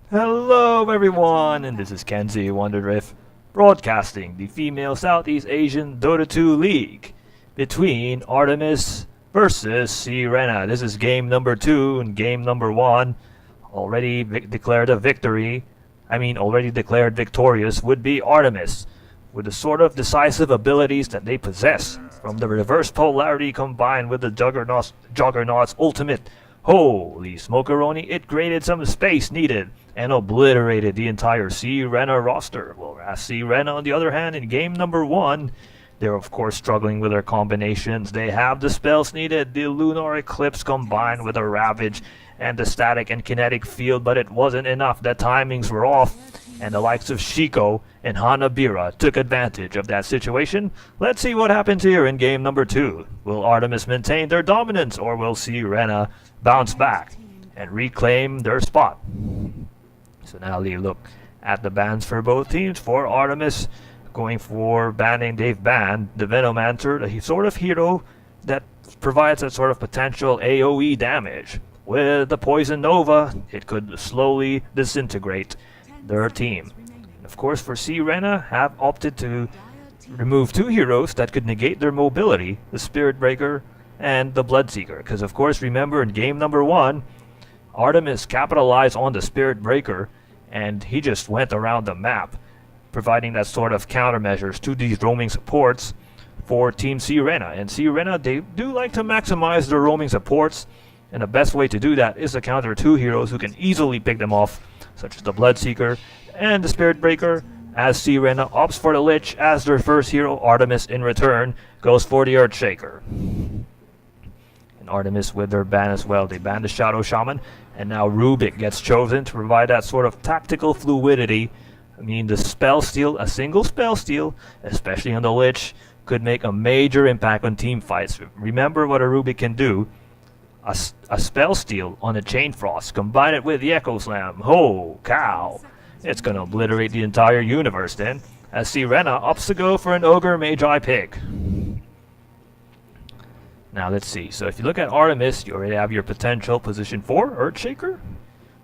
Hello everyone, and this is Kenzie Wonderdrift, broadcasting the female Southeast Asian Dota 2 League between Artemis versus Searena. This is game number 2 and game number 1. Already declared a victory, already declared victorious would be Artemis, with the sort of decisive abilities that they possess, from the reverse polarity combined with the Juggernaut's ultimate. Holy smokeroni, it created some space needed and obliterated the entire Searena roster. Whereas Searena, on the other hand, in game number 1, they're of course struggling with their combinations. They have the spells needed, the Lunar Eclipse combined with a Ravage and the static and kinetic field, but it wasn't enough. The timings were off, and the likes of Shiko and Hanabira took advantage of that situation. Let's see what happens here in game number 2. Will Artemis maintain their dominance, or will Searena bounce back and reclaim their spot? So now we look at the bans for both teams. For Artemis, going for banning, they've banned the Venomancer, the sort of hero that provides that sort of potential AoE damage. With the Poison Nova, it could slowly disintegrate their team. And of course, for Searena, have opted to remove 2 heroes that could negate their mobility, the Spirit Breaker and the Bloodseeker. Because of course, remember in game number 1, Artemis capitalized on the Spirit Breaker, and he just went around the map, providing that sort of countermeasures to these roaming supports for Team Searena. And Searena, they do like to maximize their roaming supports, and the best way to do that is to counter 2 heroes who can easily pick them off, such as the Bloodseeker and the Spirit Breaker, as Searena opts for the Lich as their first hero. Artemis, in return, goes for the Earthshaker. And Artemis, with their ban as well, they banned the Shadow Shaman, and now Rubik gets chosen to provide that sort of tactical fluidity. The spell steal, a single spell steal, especially on the Lich, could make a major impact on team fights. Remember what a Rubik can do. A spell steal on a Chain Frost, combine it with the Echo Slam. Oh, cow. It's gonna obliterate the entire universe then, as Searena opts to go for an Ogre Magi pick. Now let's see. So if you look at Artemis, you already have your potential position 4, Earthshaker.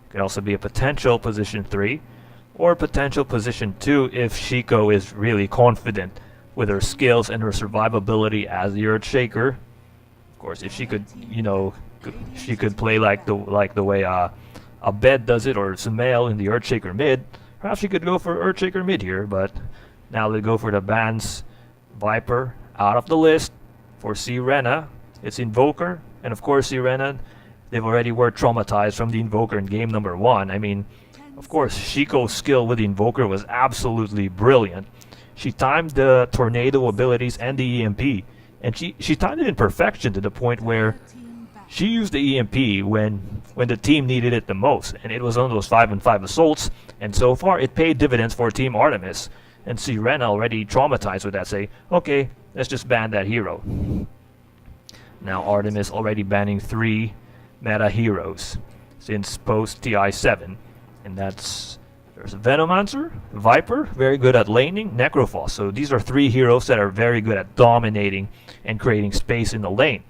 Could also be a potential position 3, or potential position 2 if Shiko is really confident with her skills and her survivability as the Earthshaker. Of course, if she could, she could play like the way a Bed does it, or Sumail in the Earthshaker mid. Perhaps she could go for Earthshaker mid here, but now they go for the bans. Viper out of the list. For Searena, it's Invoker, and of course Searena, they've already were traumatized from the Invoker in game number 1. Of course, Shiko's skill with the Invoker was absolutely brilliant. She timed the Tornado abilities and the EMP, and she timed it in perfection to the point where she used the EMP when the team needed it the most, and it was on those 5-on-5 assaults, and so far it paid dividends for Team Artemis. And Searena, already traumatized with that, say, okay, let's just ban that hero. Now Artemis already banning 3 meta heroes since post TI7, and there's Venomancer, Viper, very good at laning, Necrophos. So these are 3 heroes that are very good at dominating and creating space in the lane.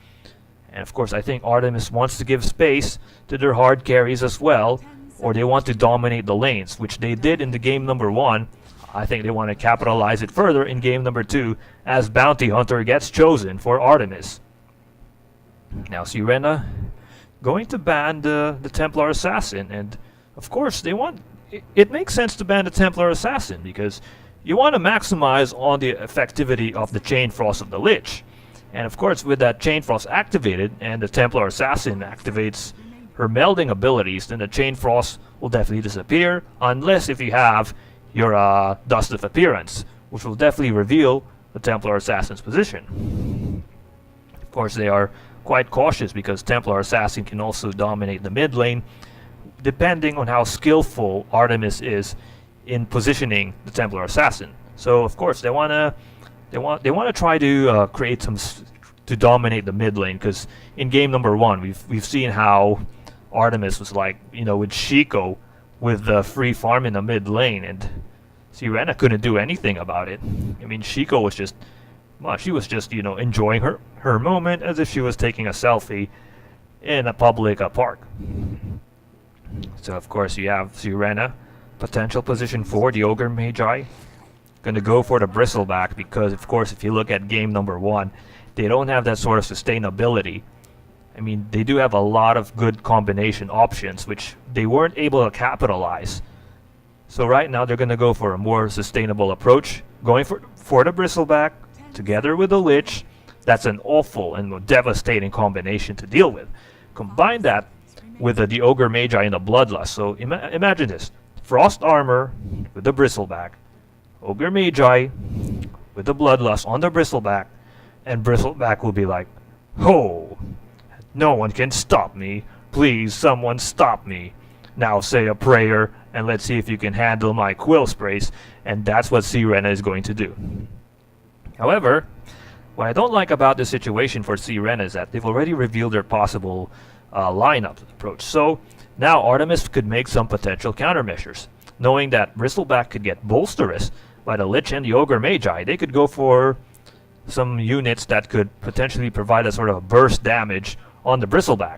And of course, I think Artemis wants to give space to their hard carries as well, or they want to dominate the lanes, which they did in the game number 1. I think they want to capitalize it further in game number 2, as Bounty Hunter gets chosen for Artemis. Now Searena going to ban the Templar Assassin, and of course it makes sense to ban the Templar Assassin because you want to maximize on the effectivity of the Chain Frost of the Lich. And of course, with that Chain Frost activated and the Templar Assassin activates her melding abilities, then the Chain Frost will definitely disappear, unless if you have your Dust of Appearance, which will definitely reveal the Templar Assassin's position. Of course, they are quite cautious because Templar Assassin can also dominate the mid lane, depending on how skillful Artemis is in positioning the Templar Assassin. So of course, they want to try to create some to dominate the mid lane, because in game number 1 we've seen how Artemis was like, with Shiko with the free farm in the mid lane, and Searena couldn't do anything about it. Shiko was just, she was just enjoying her moment as if she was taking a selfie in a public park. So of course you have Searena, potential position 4, the Ogre Magi. Gonna go for the Bristleback because of course if you look at game number 1, they don't have that sort of sustainability. I mean, they do have a lot of good combination options which they weren't able to capitalize. So right now they're gonna go for a more sustainable approach, going for the Bristleback together with the Lich. That's an awful and devastating combination to deal with. Combine that with the Ogre Magi and the Bloodlust. So imagine this. Frost Armor with the Bristleback. Ogre Magi with the Bloodlust on the Bristleback. And Bristleback will be like, "Oh, no one can stop me. Please, someone stop me. Now say a prayer and let's see if you can handle my quill sprays." And that's what Searena is going to do. However, what I don't like about this situation for Searena is that they've already revealed their possible lineup approach. So now Artemis could make some potential countermeasures. Knowing that Bristleback could get bolsterous by the Lich and the Ogre Magi, they could go for some units that could potentially provide a sort of burst damage on the Bristleback.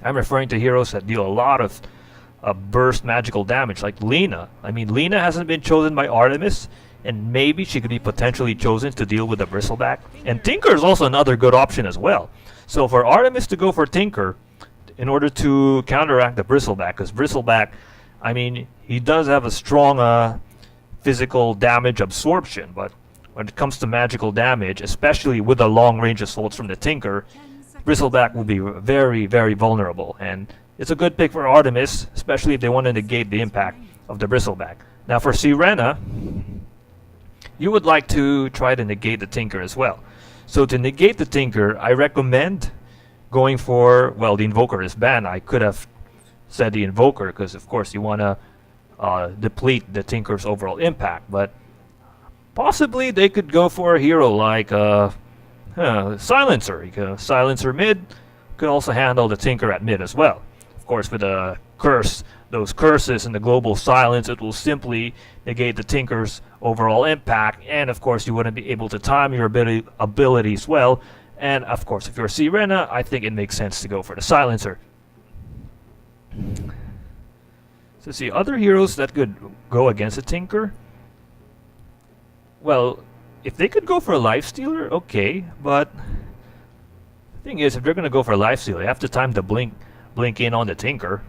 I'm referring to heroes that deal a lot of burst magical damage, like Lena. I mean, Lena hasn't been chosen by Artemis, and maybe she could be potentially chosen to deal with the Bristleback. And Tinker is also another good option as well. So for Artemis to go for Tinker in order to counteract the Bristleback, because Bristleback, I mean, he does have a strong physical damage absorption, but when it comes to magical damage, especially with the long range assaults from the Tinker, Bristleback will be very, very vulnerable. And it's a good pick for Artemis, especially if they want to negate the impact of the Bristleback. Now for Searena, you would like to try to negate the Tinker as well. So to negate the Tinker, I recommend going for, well, the Invoker is banned. I could have said the Invoker because of course you want to deplete the Tinker's overall impact, but possibly they could go for a hero like Silencer. Silencer mid could also handle the Tinker at mid as well. Of course, with a curse, those curses and the global silence, it will simply negate the Tinker's overall impact, and of course you wouldn't be able to time your abilities well. And of course, if you're Searena, I think it makes sense to go for the Silencer. So see, other heroes that could go against a Tinker, well, if they could go for a Lifestealer, okay, but the thing is, if they're going to go for a Lifestealer, they have to time the blink in on the Tinker.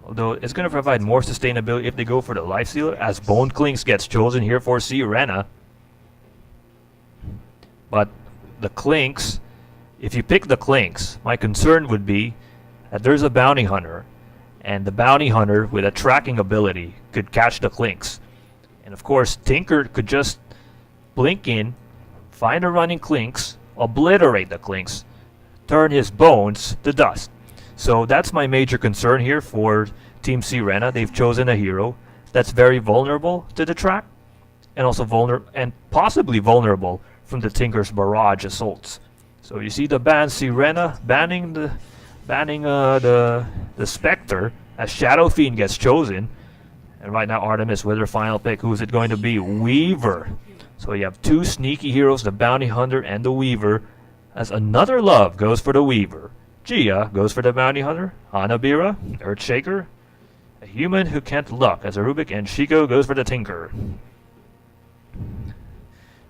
Although it's going to provide more sustainability if they go for the Lifestealer, as Bone Clinks gets chosen here for Searena. But the Clinks, if you pick the Clinks, my concern would be that there's a Bounty Hunter, and the Bounty Hunter with a tracking ability could catch the Clinks. And of course, Tinker could just blink in, find a running Clinks, obliterate the Clinks, turn his bones to dust. So that's my major concern here for Team Searena. They've chosen a hero that's very vulnerable to the track, and also possibly vulnerable from the Tinker's barrage assaults. So you see the ban Searena banning the Spectre as Shadow Fiend gets chosen. And right now Artemis with her final pick. Who's it going to be? Weaver. So you have two sneaky heroes, the Bounty Hunter and the Weaver, as Another Love goes for the Weaver. Gia goes for the Bounty Hunter. Hanabira, Earthshaker, a human who can't luck as a Rubik, and Shiko goes for the Tinker.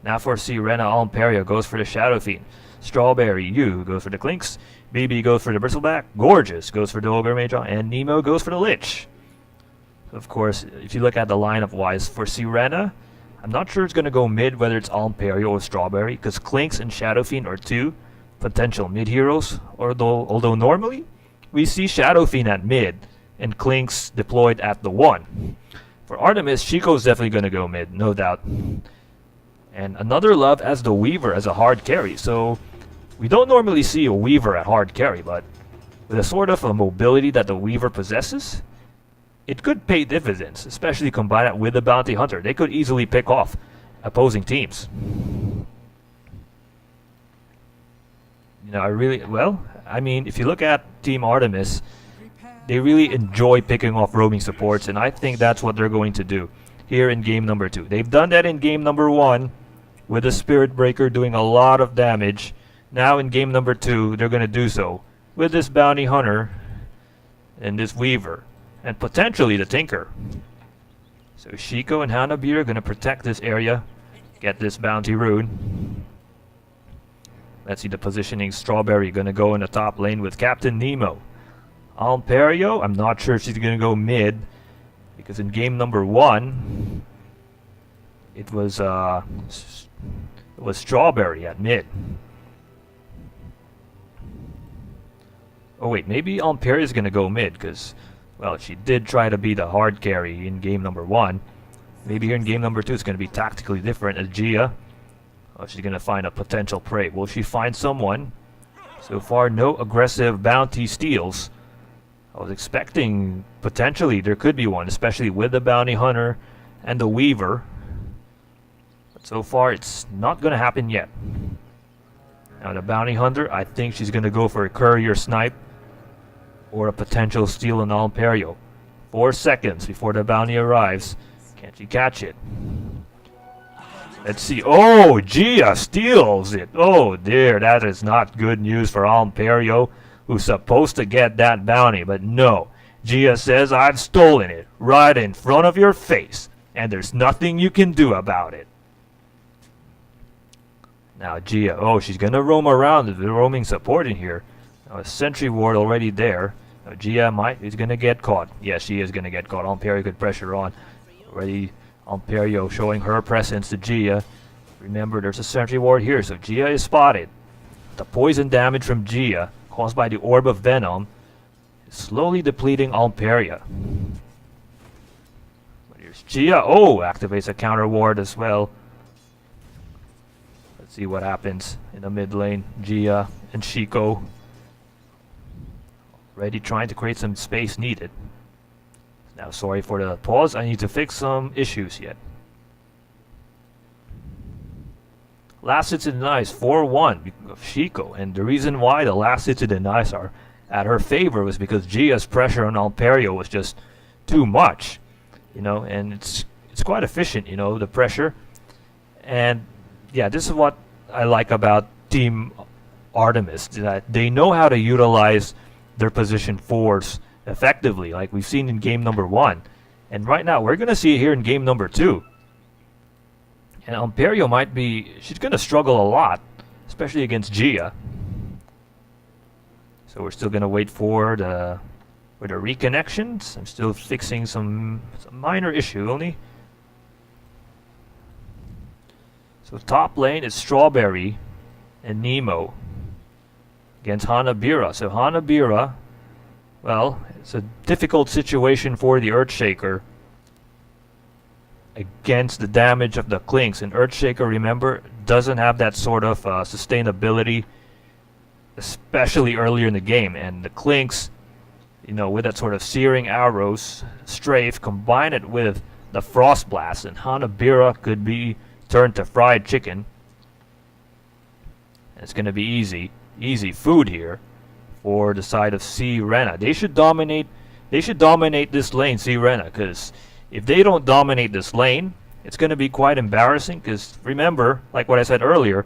Now for Searena, Almperia goes for the Shadow Fiend. Strawberry Yu goes for the Clinks. BB goes for the Bristleback. Gorgeous goes for the Ogre Magi, and Nemo goes for the Lich. Of course, if you look at the lineup wise for Searena, I'm not sure it's going to go mid, whether it's Almperia or Strawberry, because Clinks and Shadow Fiend are two potential mid heroes. Although normally we see Shadow Fiend at mid and Clinks deployed at the 1. For Artemis, Shiko's definitely going to go mid, no doubt. And Another Love as the Weaver as a hard carry. So we don't normally see a Weaver at hard carry, but with a sort of a mobility that the Weaver possesses, it could pay dividends, especially combine it with the Bounty Hunter. They could easily pick off opposing teams. You know, I mean, if you look at Team Artemis, they really enjoy picking off roaming supports, and I think that's what they're going to do here in game number 2. They've done that in game number 1 with the Spirit Breaker doing a lot of damage. Now in game number 2, they're going to do so with this Bounty Hunter and this Weaver, and potentially the Tinker. So Shiko and Hanabi are going to protect this area, get this bounty rune. Let's see the positioning. Strawberry going to go in the top lane with Captain Nemo. Alperio, I'm not sure if she's going to go mid, because in game number 1, it was Strawberry at mid. Oh wait, maybe Alperio is going to go mid, because, well, she did try to be the hard carry in game number 1. Maybe here in game number 2 it's going to be tactically different as Gia. Oh, she's going to find a potential prey. Will she find someone? So far, no aggressive bounty steals. I was expecting potentially there could be one, especially with the bounty hunter and the Weaver. But so far, it's not going to happen yet. Now the bounty hunter, I think she's going to go for a courier snipe or a potential steal in Alperio. 4 seconds before the bounty arrives. Can she catch it? Let's see. Oh, Gia steals it. Oh dear, that is not good news for Alperio, who's supposed to get that bounty. But no, Gia says, I've stolen it right in front of your face, and there's nothing you can do about it. Now Gia, oh, she's going to roam around. There's a roaming support in here. Now, a sentry ward already there. Now, Gia is going to get caught. Yes, she is going to get caught. Alperio could pressure on. Already Alperio showing her presence to Gia. Remember, there's a sentry ward here, so Gia is spotted. The poison damage from Gia, caused by the Orb of Venom, is slowly depleting Alperio. But here's Gia. Oh, activates a counter ward as well. Let's see what happens in the mid lane. Gia and Shiko already trying to create some space needed. Now, sorry for the pause. I need to fix some issues yet. Last hits in the nice 4-1 of Shiko, and the reason why the last hits in the nice are at her favor was because Gia's pressure on Alperio was just too much, you know, and it's quite efficient, you know, the pressure. And yeah, this is what I like about Team Artemis, that they know how to utilize their position 4s effectively, like we've seen in game number 1. And right now, we're going to see it here in game number 2. And Alperio might be, she's going to struggle a lot, especially against Gia. So we're still going to wait for the reconnections. I'm still fixing some minor issue only. So top lane is Strawberry and Nemo against Hanabira. So Hanabira, well, it's a difficult situation for the Earthshaker against the damage of the Clinks. And Earthshaker, remember, doesn't have that sort of sustainability, especially earlier in the game. And the Clinks, you know, with that sort of searing arrows, strafe, combine it with the Frost Blast, and Hanabira could be turned to fried chicken. It's going to be easy food here for the side of Searena. They should dominate this lane, Searena, because if they don't dominate this lane, it's going to be quite embarrassing, because remember, like what I said earlier,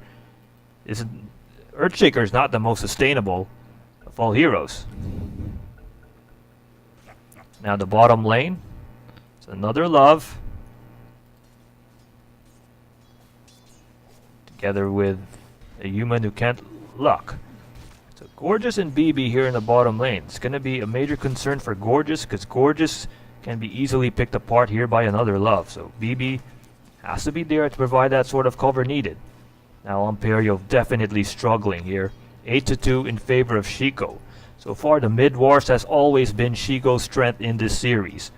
Earthshaker is not the most sustainable of all heroes. Now the bottom lane, it's another love, together with a human who can't luck. So Gorgeous and BB here in the bottom lane. It's going to be a major concern for Gorgeous, because Gorgeous can be easily picked apart here by another love. So BB has to be there to provide that sort of cover needed. Now Alperio definitely struggling here. 8-2 in favor of Shiko. So far the mid-wars has always been Shiko's strength in this series.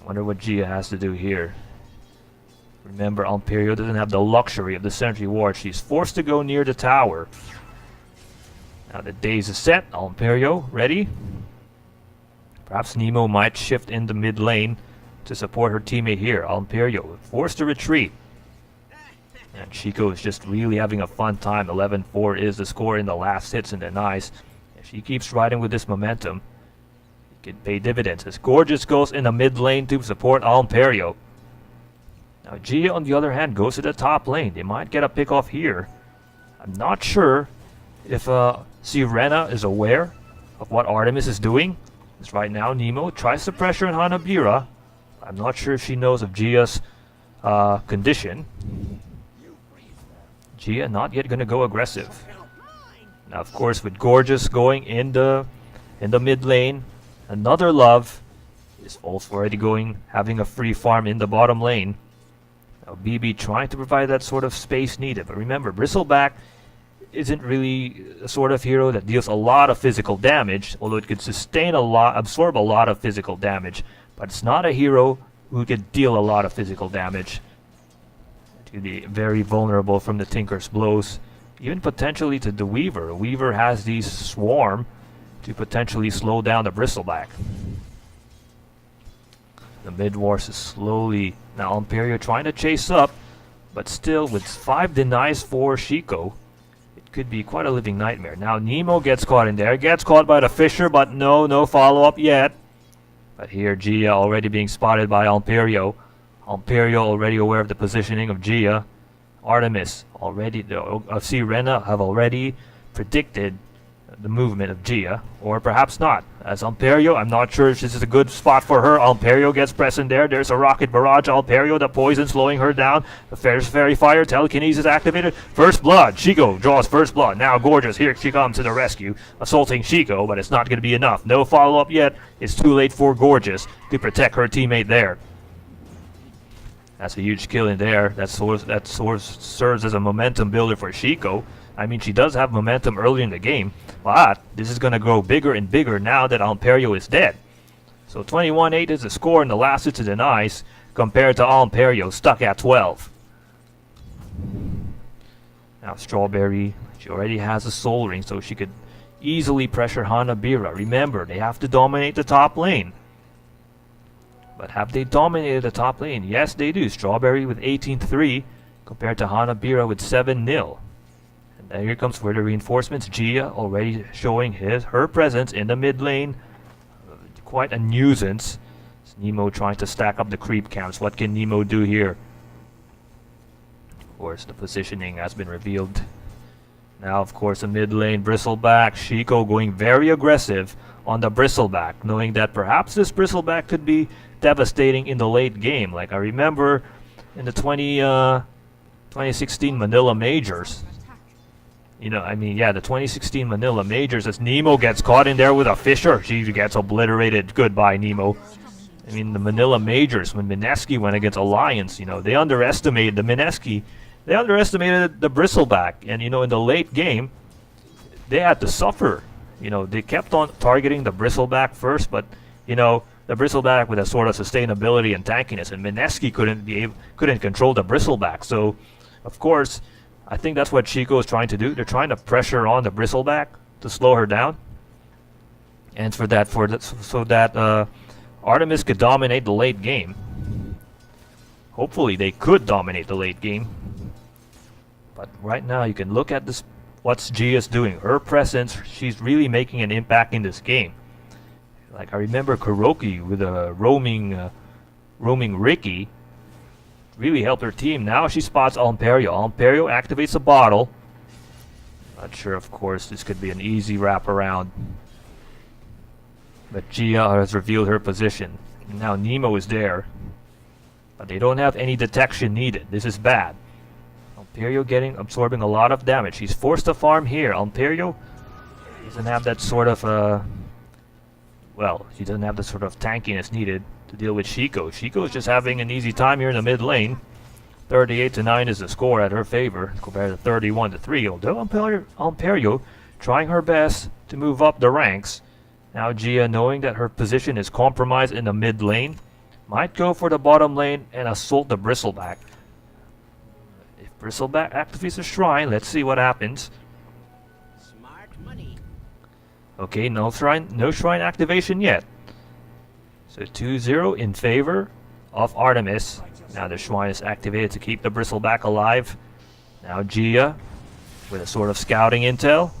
Wonder what Gia has to do here. Remember, Alperio doesn't have the luxury of the sentry ward. She's forced to go near the tower. Now the daze is set. Alperio ready. Perhaps Nemo might shift in the mid lane to support her teammate here. Alperio forced to retreat. And Shiko is just really having a fun time. 11-4 is the score in the last hits in the nice. If she keeps riding with this momentum, it can pay dividends. As Gorgeous goes in the mid lane to support Alperio. Now Gia, on the other hand, goes to the top lane. They might get a pick off here. I'm not sure if Searena is aware of what Artemis is doing. Because right now Nemo tries to pressure on Hanabira. I'm not sure if she knows of Gia's condition. Gia not yet going to go aggressive. Now, of course, with Gorgeous going in the mid lane, another Love is also already having a free farm in the bottom lane. Now, BB trying to provide that sort of space needed. But remember, Bristleback isn't really a sort of hero that deals a lot of physical damage, although it could absorb a lot of physical damage. But it's not a hero who could deal a lot of physical damage. It could be very vulnerable from the Tinker's blows. Even potentially to the Weaver. The Weaver has these swarm to potentially slow down the Bristleback. The mid wars is slowly now Imperio trying to chase up, but still with 5 denies for Shiko, it could be quite a living nightmare. Now Nemo gets caught in there, gets caught by the Fisher, but no follow-up yet. But here Gia already being spotted by Imperio. Imperio already aware of the positioning of Gia. Artemis already, Searena have already predicted the movement of Gia, or perhaps not. As Imperio, I'm not sure if this is a good spot for her. Imperio gets pressed in there. There's a rocket barrage. Imperio, the poison slowing her down. The fairy fire, telekinesis activated. First blood. Shiko draws first blood. Now Gorgeous, here she comes to the rescue, assaulting Shiko, but it's not going to be enough. No follow-up yet. It's too late for Gorgeous to protect her teammate there. That's a huge kill in there. That serves as a momentum builder for Shiko. I mean, she does have momentum early in the game, but this is going to grow bigger and bigger now that Imperio is dead. So 21-8 is the score, and the last is to denies compared to Imperio stuck at 12. Now Strawberry, she already has a Soul Ring, so she could easily pressure Hanabira. Remember, they have to dominate the top lane. But have they dominated the top lane? Yes, they do. Strawberry with 18-3 compared to Hanabira with 7-0. And then here comes further reinforcements. Gia already showing her presence in the mid lane. Quite a nuisance. It's Nemo trying to stack up the creep camps. What can Nemo do here? Of course, the positioning has been revealed. Now, of course, the mid lane, Bristleback. Shiko going very aggressive on the Bristleback, knowing that perhaps this Bristleback could be devastating in the late game. Like I remember in the 2016 Manila Majors. The 2016 Manila Majors, as Nemo gets caught in there with a Fisher. She gets obliterated. Goodbye, Nemo. I mean, the Manila Majors, when Mineski went against Alliance, they underestimated the Mineski. They underestimated the Bristleback. And, in the late game, they had to suffer. They kept on targeting the Bristleback first, but, the Bristleback with a sort of sustainability and tankiness, and Mineski couldn't control the Bristleback. So, of course, I think that's what Shiko is trying to do. They're trying to pressure on the Bristleback to slow her down, and so that Artemis could dominate the late game. Hopefully, they could dominate the late game. But right now, you can look at this. What Gia's doing. Her presence, she's really making an impact in this game. Like I remember Kuroki with a roaming Ricky really helped her team. Now she spots Imperio. Imperio activates a bottle. Not sure, of course, this could be an easy wraparound. But Gia has revealed her position. Now Nemo is there. But they don't have any detection needed. This is bad. Imperio absorbing a lot of damage. He's forced to farm here. Imperio doesn't have that sort of she doesn't have the sort of tankiness needed to deal with Shiko. Shiko is just having an easy time here in the mid lane. 38-9 is the score at her favor compared to 31-3. Although Imperio trying her best to move up the ranks. Now Gia, knowing that her position is compromised in the mid lane, might go for the bottom lane and assault the Bristleback. If Bristleback activates a shrine, let's see what happens. Smart money. Okay, no shrine activation yet. So 2-0 in favor of Artemis. Now the shrine is activated to keep the Bristleback alive. Now Gia with a sort of scouting intel.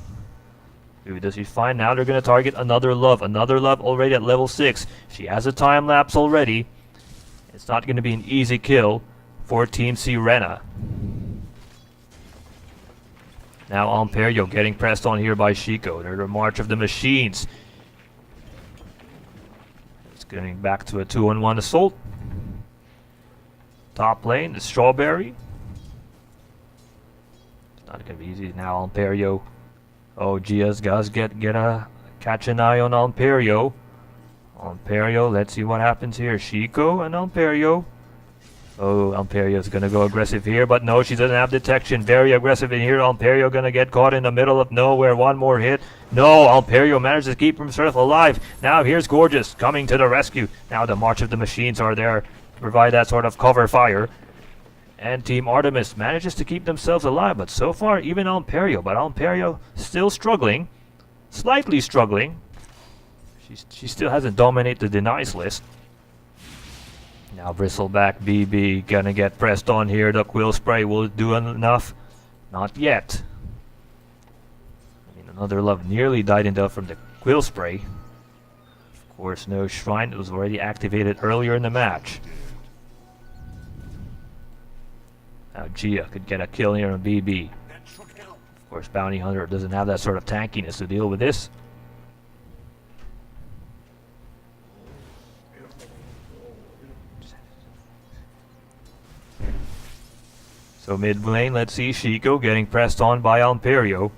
Who does she find? Now they're going to target another Love. Another Love already at level 6. She has a time lapse already. It's not going to be an easy kill for Team Searena. Now Imperio getting pressed on here by Shiko. They're the March of the Machines. Going back to a 2-on-1 assault. Top lane is Strawberry. It's not gonna be easy now. Alperio. Oh, Gia's guys catch an eye on Alperio. Alperio, let's see what happens here. Chico and Alperio. Oh, Alperio's gonna go aggressive here, but no, she doesn't have detection. Very aggressive in here. Alperio gonna get caught in the middle of nowhere. One more hit. No, Alperio manages to keep himself alive. Now here's Gorgeous coming to the rescue. Now the March of the Machines are there to provide that sort of cover fire. And Team Artemis manages to keep themselves alive, but so far even Alperio still struggling. Slightly struggling. She still hasn't dominated the denies list. Now Bristleback BB gonna get pressed on here. The Quill Spray will do enough. Not yet. I mean, another love nearly died in death from the Quill Spray. Of course, no Shrine. It was already activated earlier in the match. Now Gia could get a kill here on BB. Of course, Bounty Hunter doesn't have that sort of tankiness to deal with this. So mid lane, let's see Chico getting pressed on by Alperio.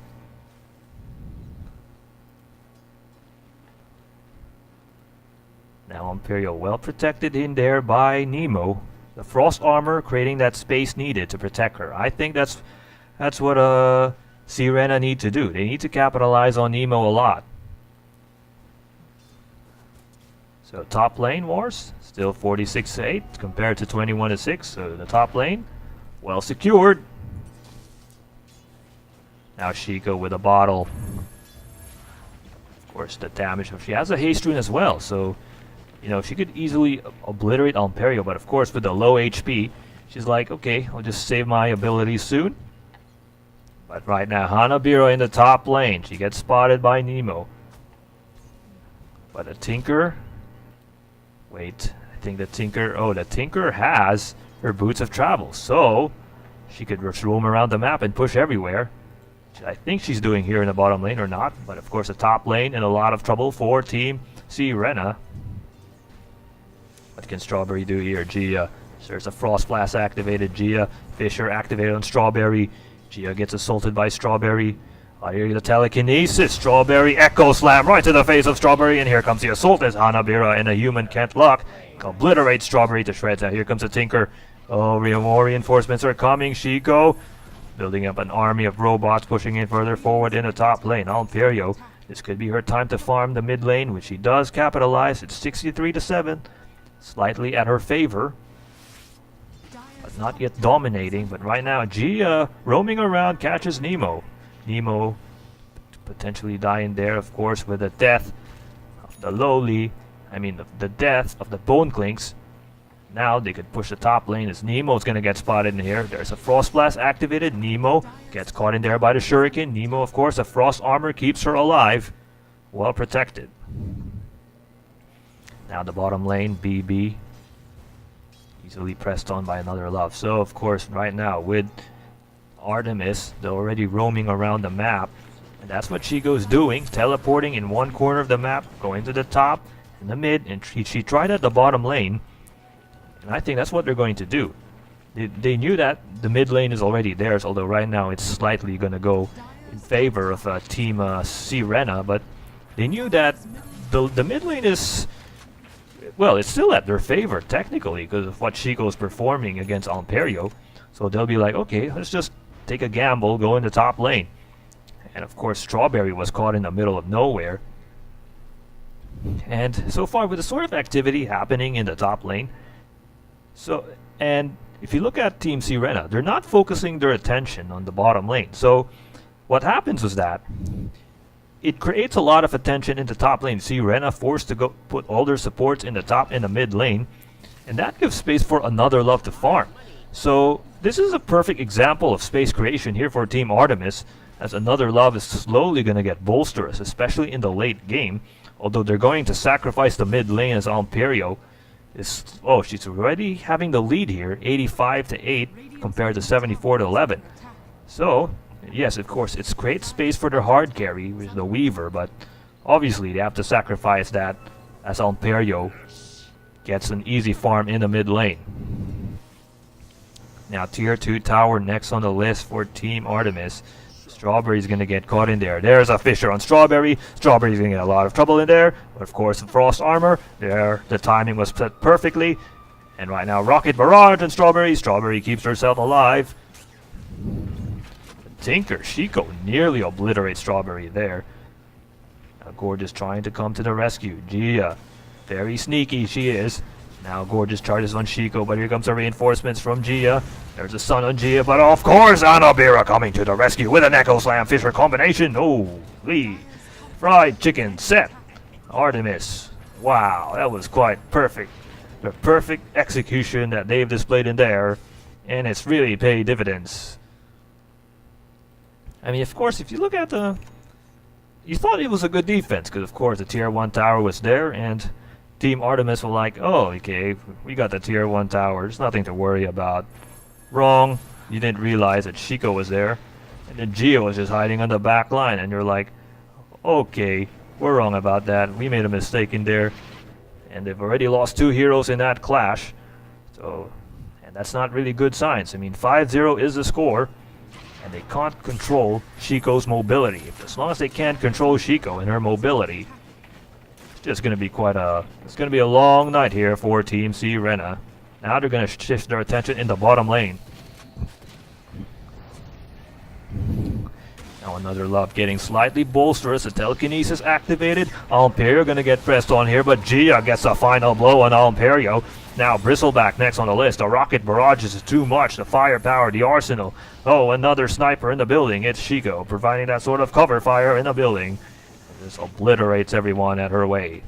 Now Alperio well protected in there by Nemo. The frost armor creating that space needed to protect her. I think that's what Searena need to do. They need to capitalize on Nemo a lot. So top lane wars still 46-8 compared to 21-6. So the top lane well secured. Now Chico with a bottle. Of course the damage. She has a haste rune as well, so you know she could easily obliterate Alperio, but of course with the low HP, she's like, okay, I'll just save my abilities soon. But right now Hanabira in the top lane. She gets spotted by Nemo. But a Tinker. Wait, I think the Tinker. Oh, the Tinker has her boots of travel, so she could just roam around the map and push everywhere. Which I think she's doing here in the bottom lane or not. But of course the top lane in a lot of trouble for Team Searena. What can Strawberry do here? Gia. There's a Frost Blast activated. Gia. Fisher activated on Strawberry. Gia gets assaulted by Strawberry. I hear the telekinesis. Strawberry Echo Slam right to the face of Strawberry. And here comes the assault as Hanabira and a human can't lock. Obliterates Strawberry to shreds. Now here comes a Tinker. Oh, more reinforcements are coming. Chico building up an army of robots pushing in further forward in the top lane. Alperio. This could be her time to farm the mid lane, which she does capitalize. It's 63-7. Slightly at her favor. But not yet dominating. But right now, Gia roaming around catches Nemo. Nemo potentially dying there, of course, with the death of the lowly. I mean, the death of the Bone Clinks. Now they could push the top lane as Nemo's going to get spotted in here. There's a Frost Blast activated. Nemo gets caught in there by the Shuriken. Nemo, of course, the Frost Armor keeps her alive. Well protected. Now the bottom lane, BB. Easily pressed on by another love. So, of course, right now with Artemis, they're already roaming around the map. And that's what Chico's doing. Teleporting in one corner of the map, going to the top, in the mid, and she tried at the bottom lane. And I think that's what they're going to do. They knew that the mid lane is already theirs, although right now it's slightly going to go in favor of Team Searena, but they knew that the mid lane is, well, it's still at their favor technically because of what Chico's performing against Alperio. So they'll be like, okay, let's just take a gamble, go in the top lane. And of course Strawberry was caught in the middle of nowhere. And so far with the sort of activity happening in the top lane, and if you look at Team Searena, they're not focusing their attention on the bottom lane. So what happens is that it creates a lot of attention in the top lane. Searena forced to go put all their supports in the top and the mid lane, and that gives space for another love to farm. So this is a perfect example of space creation here for Team Artemis, as another love is slowly going to get bolsterous, especially in the late game. Although they're going to sacrifice the mid lane as Alperio is, oh, she's already having the lead here, 85-8 compared to 74-11. So yes, of course, it's great space for their hard carry, which is the Weaver, but obviously they have to sacrifice that as Imperio gets an easy farm in the mid lane. Now tier 2 tower next on the list for Team Artemis. Strawberry's gonna get caught in there. There's a Fisher on Strawberry. Strawberry's gonna get a lot of trouble in there. But of course, the Frost Armor. There, the timing was set perfectly. And right now, Rocket Barrage on Strawberry. Strawberry keeps herself alive. Tinker, Shiko nearly obliterates Strawberry there. Now Gorgeous trying to come to the rescue. Gia, very sneaky she is. Now Gorgeous charges on Shiko, but here comes the reinforcements from Gia. There's a sun on Gia, but of course Anabira coming to the rescue with an Echo Slam Fisher combination. Holy fried chicken set. Artemis. Wow, that was quite perfect. The perfect execution that they've displayed in there, and it's really paid dividends. I mean, of course, if you look at the... You thought it was a good defense, because of course the tier 1 tower was there, and Team Artemis were like, oh, okay, we got the tier 1 tower, there's nothing to worry about. Wrong. You didn't realize that Shiko was there, and then Gio was just hiding on the back line, and you're like, okay, we're wrong about that, we made a mistake in there, and they've already lost 2 heroes in that clash, so, and that's not really good signs. I mean, 5-0 is the score, and they can't control Shiko's mobility. As long as they can't control Shiko and her mobility, it's just going to be it's going to be a long night here for Team Searena. Now they're going to shift their attention in the bottom lane. Now another love getting slightly bolstered as the telekinesis activated. Imperio going to get pressed on here, but Gia gets a final blow on Imperio. Now Bristleback next on the list. The rocket barrage is too much. The firepower, the arsenal. Oh, another sniper in the building. It's Shiko providing that sort of cover fire in the building. This obliterates everyone at her way.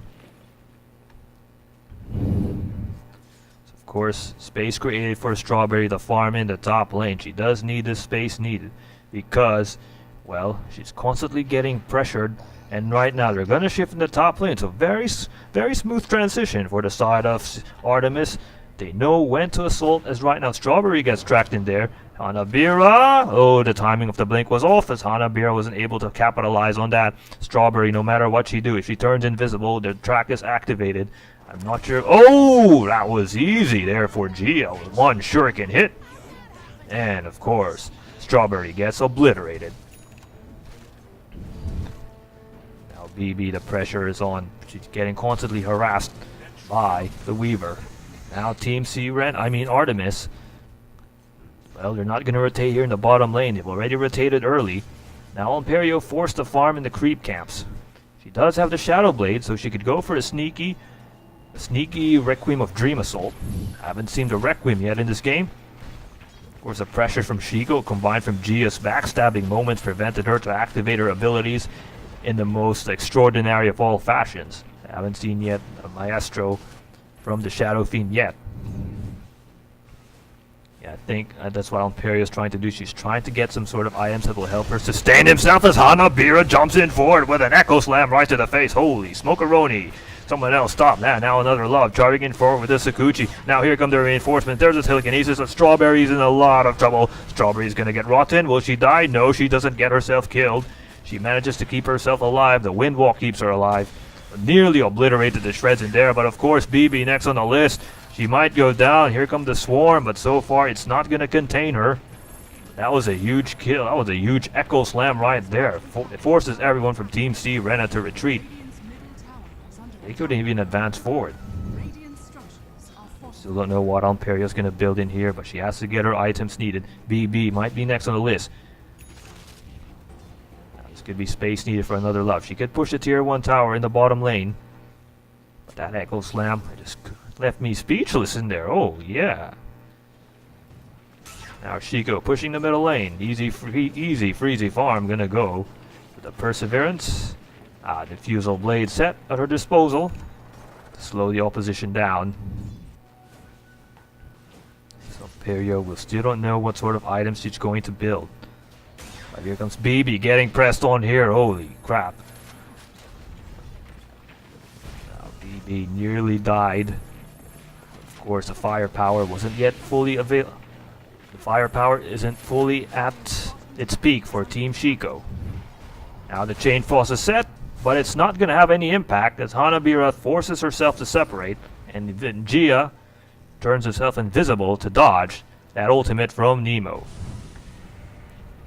Of course, space created for Strawberry to farm in the top lane. She does need the space needed because, well, she's constantly getting pressured. And right now they're going to shift in the top lane. So very smooth transition for the side of Artemis. They know when to assault, as right now Strawberry gets tracked in there. Hanabira! Oh, the timing of the blink was off as Hanabira wasn't able to capitalize on that. Strawberry, no matter what she do, if she turns invisible, the track is activated. I'm not sure. Oh, that was easy there for Gia with one shuriken hit. And of course, Strawberry gets obliterated. Now BB, the pressure is on. She's getting constantly harassed by the Weaver. Now Team Artemis. Well, they're not going to rotate here in the bottom lane. They've already rotated early. Now Imperio forced to farm in the creep camps. She does have the Shadow Blade, so she could go for a sneaky Requiem of Dream Assault. Haven't seen the Requiem yet in this game. Of course, the pressure from Shiko combined from Gia's backstabbing moments prevented her to activate her abilities in the most extraordinary of all fashions. I haven't seen yet a Maestro from the Shadow Fiend yet. Yeah, I think that's what Imperio is trying to do. She's trying to get some sort of items that will help her sustain himself as Hanabira jumps in forward with an Echo Slam right to the face. Holy smokeroni. Someone else stop that. Now another love charging in forward with the Sakuchi. Now here come the reinforcements. There's a telekinesis. And Strawberry's in a lot of trouble. Strawberry's gonna get rotten. Will she die? No, she doesn't get herself killed. She manages to keep herself alive. The Windwalk keeps her alive. Nearly obliterated the shreds in there, but of course BB next on the list. She might go down. Here come the swarm, but so far it's not going to contain her. That was a huge kill. That was a huge Echo Slam right there. It forces everyone from Team Searena to retreat. They couldn't even advance forward. Still don't know what Imperio's going to build in here, but she has to get her items needed. BB might be next on the list. This could be space needed for another love. She could push the tier 1 tower in the bottom lane. But that Echo Slam just left me speechless in there. Oh, yeah. Now Shiko pushing the middle lane. Easy freezy farm gonna go with the Perseverance. Diffusal Blade set at her disposal to slow the opposition down. So Imperio will still don't know what sort of items she's going to build. But here comes BB getting pressed on here. Holy crap. Now BB nearly died. Of course, the firepower wasn't yet fully available. The firepower isn't fully at its peak for Team Shiko. Now the Chain Force is set. but it's not going to have any impact as Hanabira forces herself to separate, and then Gia turns herself invisible to dodge that ultimate from Nemo.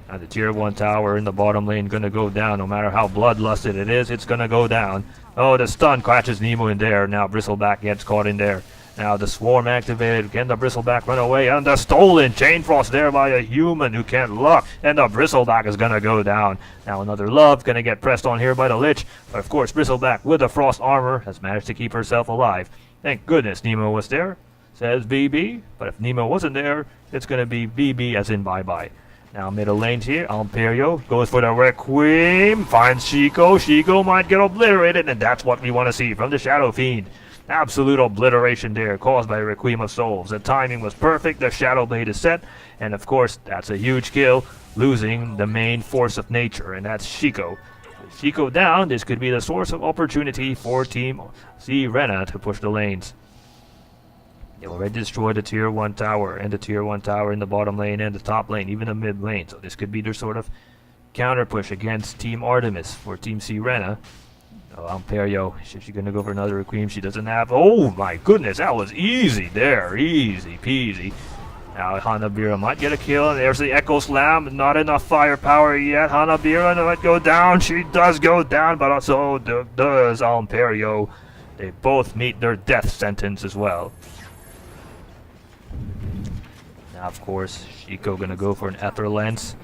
Now the tier 1 tower in the bottom lane gonna go down. No matter how bloodlusted it is, it's gonna go down. Oh, the stun catches Nemo in there. Now Bristleback gets caught in there. Now the swarm activated. Can the Bristleback run away? And the stolen chain frost there by a human who can't luck. And the Bristleback is gonna go down. Now another love gonna get pressed on here by the Lich. But of course Bristleback with the frost armor has managed to keep herself alive. Thank goodness Nemo was there, says BB. But if Nemo wasn't there, it's gonna be BB as in bye-bye. Now middle lanes here, Imperio goes for the Requiem, finds Chico. Chico might get obliterated, and that's what we want to see from the Shadow Fiend. Absolute obliteration there, caused by Requiem of Souls. The timing was perfect, the Shadow Blade is set, and of course, that's a huge kill, losing the main force of nature, and that's Chico. With Chico down, this could be the source of opportunity for Team Searena to push the lanes. They already destroyed the tier 1 tower, and the tier 1 tower in the bottom lane and the top lane, even the mid lane. So this could be their sort of counter push against Team Artemis for Team Searena. Oh, Imperio, is she gonna go for another Requiem? She doesn't have. Oh my goodness, that was easy there, easy peasy. Now Hanabira might get a kill, and there's the Echo Slam. Not enough firepower yet. Hanabira might go down. She does go down, but also does Imperio. They both meet their death sentence as well. Now, of course, Chico gonna go for an Ether Lens.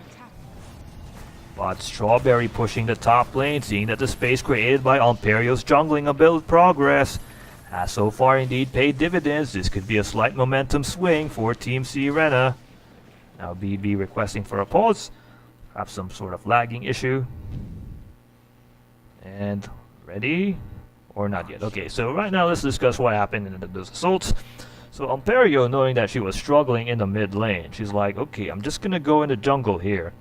But Strawberry pushing the top lane, seeing that the space created by Imperio's jungling ability progress has so far indeed paid dividends. This could be a slight momentum swing for Team Searena. Now BB requesting for a pause. Perhaps some sort of lagging issue. And ready? Or not yet. Okay, so right now let's discuss what happened in those assaults. So Imperio, knowing that she was struggling in the mid lane, she's like, okay, I'm just gonna go in the jungle here.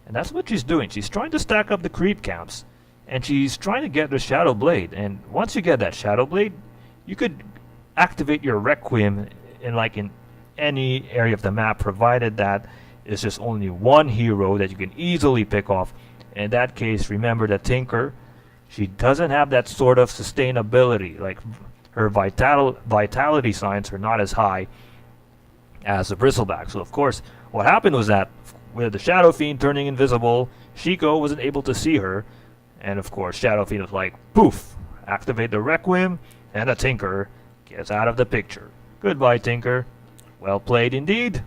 And that's what she's doing. She's trying to stack up the creep camps. And she's trying to get the Shadow Blade. And once you get that Shadow Blade, you could activate your Requiem in any area of the map, provided that it's just only one hero that you can easily pick off. In that case, remember that Tinker, she doesn't have that sort of sustainability. Like, her vitality signs are not as high as the Bristleback. So of course, what happened was that with the Shadow Fiend turning invisible, Chico wasn't able to see her, and of course Shadow Fiend was like, poof, activate the Requiem, and the Tinker gets out of the picture. Goodbye, Tinker. Well played indeed.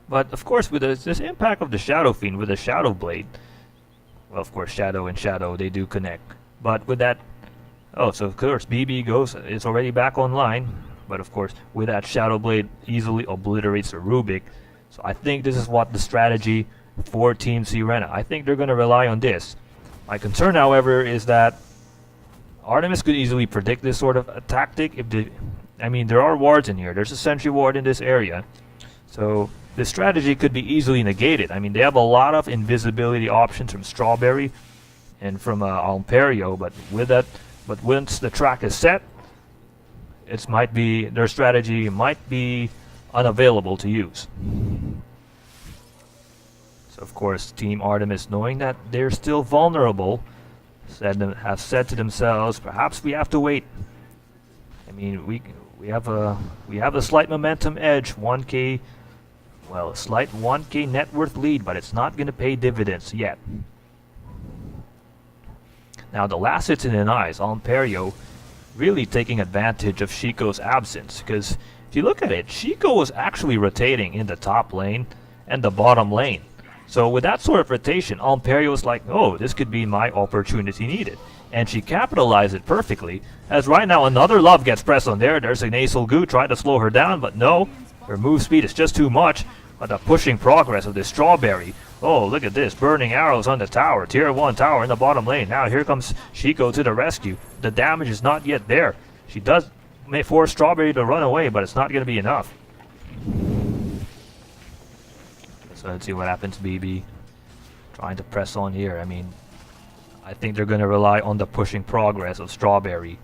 But of course, with this impact of the Shadow Fiend with the Shadow Blade, well, of course, Shadow and Shadow, they do connect. But with that, oh, so of course BB goes, it's already back online, but of course with that Shadow Blade easily obliterates the Rubik. So I think this is what the strategy for Team Searena. I think they're going to rely on this. My concern, however, is that Artemis could easily predict this sort of a tactic. I mean, there are wards in here. There's a sentry ward in this area. So this strategy could be easily negated. I mean, they have a lot of invisibility options from Strawberry and from Imperio, but once the track is set, their strategy might be unavailable to use. So of course, Team Artemis, knowing that they're still vulnerable, have said to themselves, perhaps we have to wait. I mean, we have a slight momentum edge, 1k, well, a slight 1k net worth lead, but it's not going to pay dividends yet. Now the last hits in the eyes, Imperio really taking advantage of Chico's absence, because if you look at it, Chico was actually rotating in the top lane and the bottom lane. So with that sort of rotation, Imperio was like, oh, this could be my opportunity needed. And she capitalized it perfectly, as right now another love gets pressed on there. There's a Nasal Goo trying to slow her down, but no, her move speed is just too much. But the pushing progress of this Strawberry, oh, look at this, burning arrows on the tower, tier 1 tower in the bottom lane. Now here comes Chico to the rescue. The damage is not yet there. She may force Strawberry to run away, but it's not going to be enough. So let's see what happens, BB. Trying to press on here. I mean, I think they're going to rely on the pushing progress of Strawberry.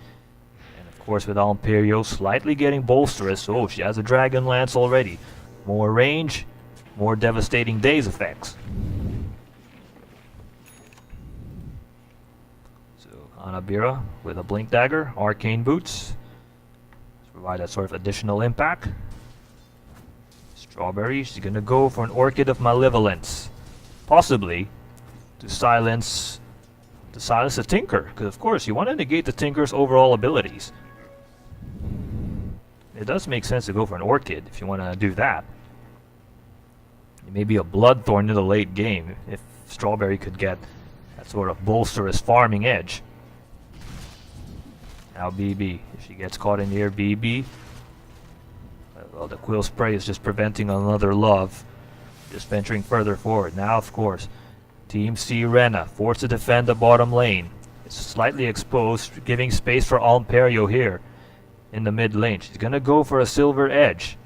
And of course, with Imperio slightly getting bolsterous. Oh, she has a Dragon Lance already. More range, more devastating daze effects. Anabira with a blink dagger, arcane boots. Provide that sort of additional impact. Strawberry, she's gonna go for an Orchid of Malevolence. Possibly to silence the Tinker, because of course you want to negate the Tinker's overall abilities. It does make sense to go for an Orchid if you want to do that. Maybe a Bloodthorn in the late game if Strawberry could get that sort of bolsterous farming edge. Now BB, if she gets caught in the air, BB. Well, the Quill Spray is just preventing another love. Just venturing further forward. Now, of course, Team Searena forced to defend the bottom lane. It's slightly exposed, giving space for Alperio here in the mid lane. She's gonna go for a Silver Edge.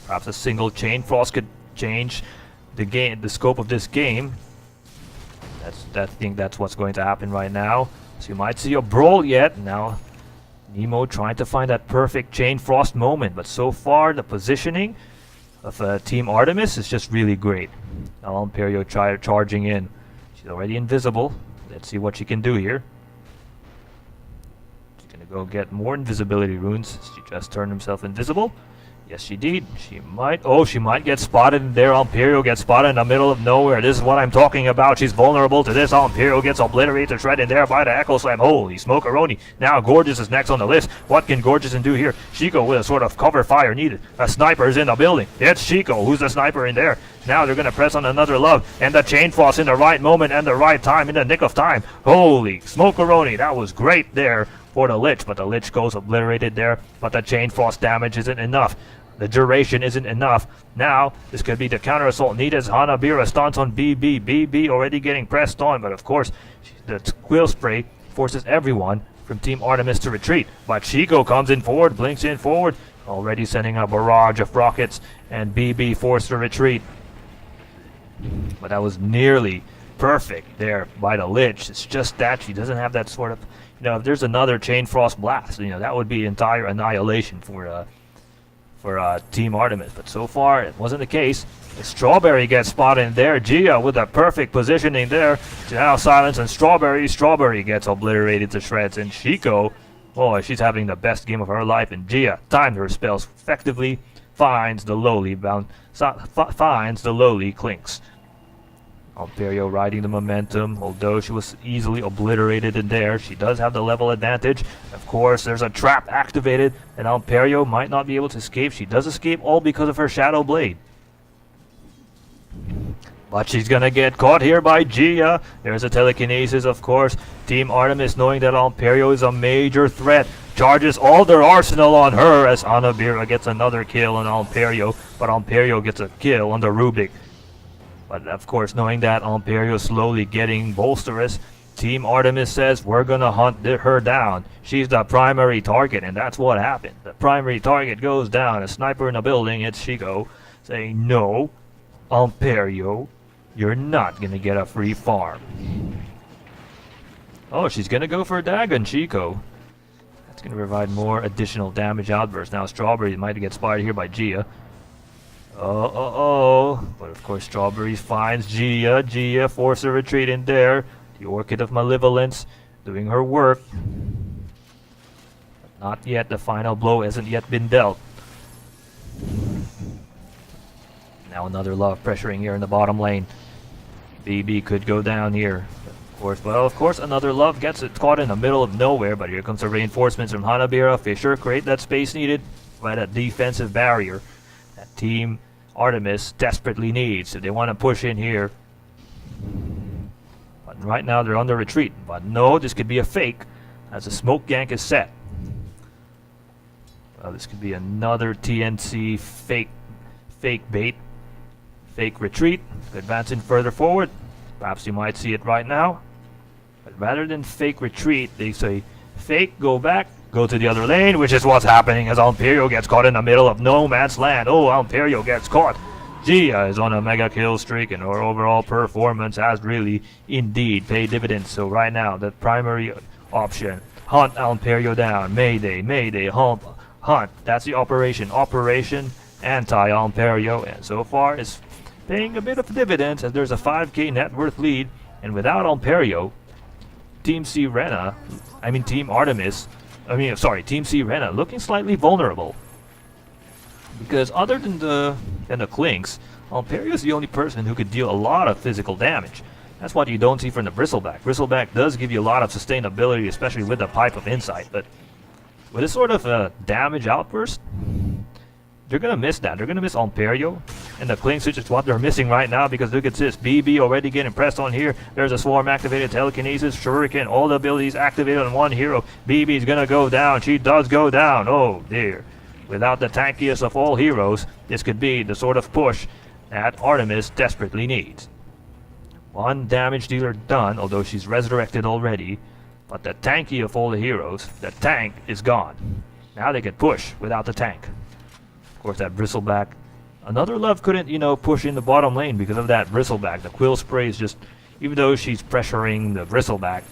Perhaps a single Chain Frost could change the scope of this game. I think that's what's going to happen right now. So you might see a brawl yet. Now Nemo trying to find that perfect Chain Frost moment, but so far the positioning of Team Artemis is just really great. Now Alperio charging in. She's already invisible. Let's see what she can do here. She's gonna go get more invisibility runes. She just turned herself invisible. Yes, she did. She might get spotted in there. Alperio gets spotted in the middle of nowhere. This is what I'm talking about. She's vulnerable to this. Alperio gets obliterated to shred in there by the Echo Slam. Holy smokeroni. Now Gorgeous is next on the list. What can Gorgeous do here? Chico with a sort of cover fire needed. A sniper is in the building. It's Chico. Who's the sniper in there? Now they're going to press on another love. And the Chain Frost in the right moment and the right time, in the nick of time. Holy smokeroni. That was great there for the Lich. But the Lich goes obliterated there. But the Chain Frost damage isn't enough. The duration isn't enough. Now, this could be the counter assault needed as Hanabira stunts on BB. BB already getting pressed on, but of course, the Quill Spray forces everyone from Team Artemis to retreat. But Chico comes in forward, blinks in forward, already sending a barrage of rockets, and BB forced to retreat. But that was nearly perfect there by the Lich. It's just that she doesn't have that sort of, if there's another Chain Frost blast, that would be entire annihilation for Team Artemis, but so far it wasn't the case. The Strawberry gets spotted in there. Gia with a perfect positioning there to now silence and Strawberry. Strawberry gets obliterated to shreds, and Chico, boy, she's having the best game of her life. And Gia timed her spells effectively, finds the lowly Clinks. Alperio riding the momentum, although she was easily obliterated in there. She does have the level advantage. Of course, there's a trap activated, and Alperio might not be able to escape. She does escape all because of her Shadow Blade. But she's gonna get caught here by Gia. There's a telekinesis, of course. Team Artemis, knowing that Alperio is a major threat, charges all their arsenal on her as Anabira gets another kill on Alperio, but Alperio gets a kill on the Rubik. But of course, knowing that Alperio is slowly getting bolsterous, Team Artemis says, we're gonna hunt her down. She's the primary target, and that's what happened. The primary target goes down. A sniper in the building, it's Chico, saying, no, Alperio, you're not gonna get a free farm. Oh, she's gonna go for a Dagon, Chico. That's gonna provide more additional damage outburst. Now Strawberry might get spotted here by Gia. But of course Strawberry finds Gia. Gia forces a retreat in there. The Orchid of Malevolence doing her work. But not yet. The final blow hasn't yet been dealt. Now another love pressuring here in the bottom lane. BB could go down here. Of course, another love gets it caught in the middle of nowhere, but here comes the reinforcements from Hanabira. Fisher create that space needed by that defensive barrier that Team Artemis desperately needs if they want to push in here. But right now they're on the retreat. But no, this could be a fake as the smoke gank is set. Well, this could be another TNC fake bait. Fake retreat. Advancing further forward. Perhaps you might see it right now. But rather than fake retreat, they say fake, go back, go to the other lane, which is what's happening as Alperio gets caught in the middle of no man's land. Oh, Alperio gets caught. Gia is on a mega kill streak, and her overall performance has really indeed paid dividends. So right now, the primary option, hunt Alperio down. Mayday, mayday, hunt. That's the operation. Operation anti-Alperio, and so far it's paying a bit of dividends as there's a 5k net worth lead And without Imperio, Team Searena, Team Artemis, Team Searena looking slightly vulnerable. Because other than the Clinks, Imperio is the only person who could deal a lot of physical damage. That's what you don't see from the Bristleback. Bristleback does give you a lot of sustainability, especially with the Pipe of Insight, but with this sort of damage outburst, they're gonna miss that. They're gonna miss Imperio, and the Clinks, which is what they're missing right now, because look at this, BB already getting pressed on here. There's a Swarm activated, Telekinesis, Shuriken, all the abilities activated on one hero. BB's gonna go down. She does go down. Oh dear. Without the tankiest of all heroes, this could be the sort of push that Artemis desperately needs. One damage dealer done, although she's resurrected already, but the tanky of all the heroes, the tank, is gone. Now they can push without the tank. Of course, that Bristleback. Another Love couldn't, push in the bottom lane because of that Bristleback. The Quill Spray is just, even though she's pressuring the Bristleback,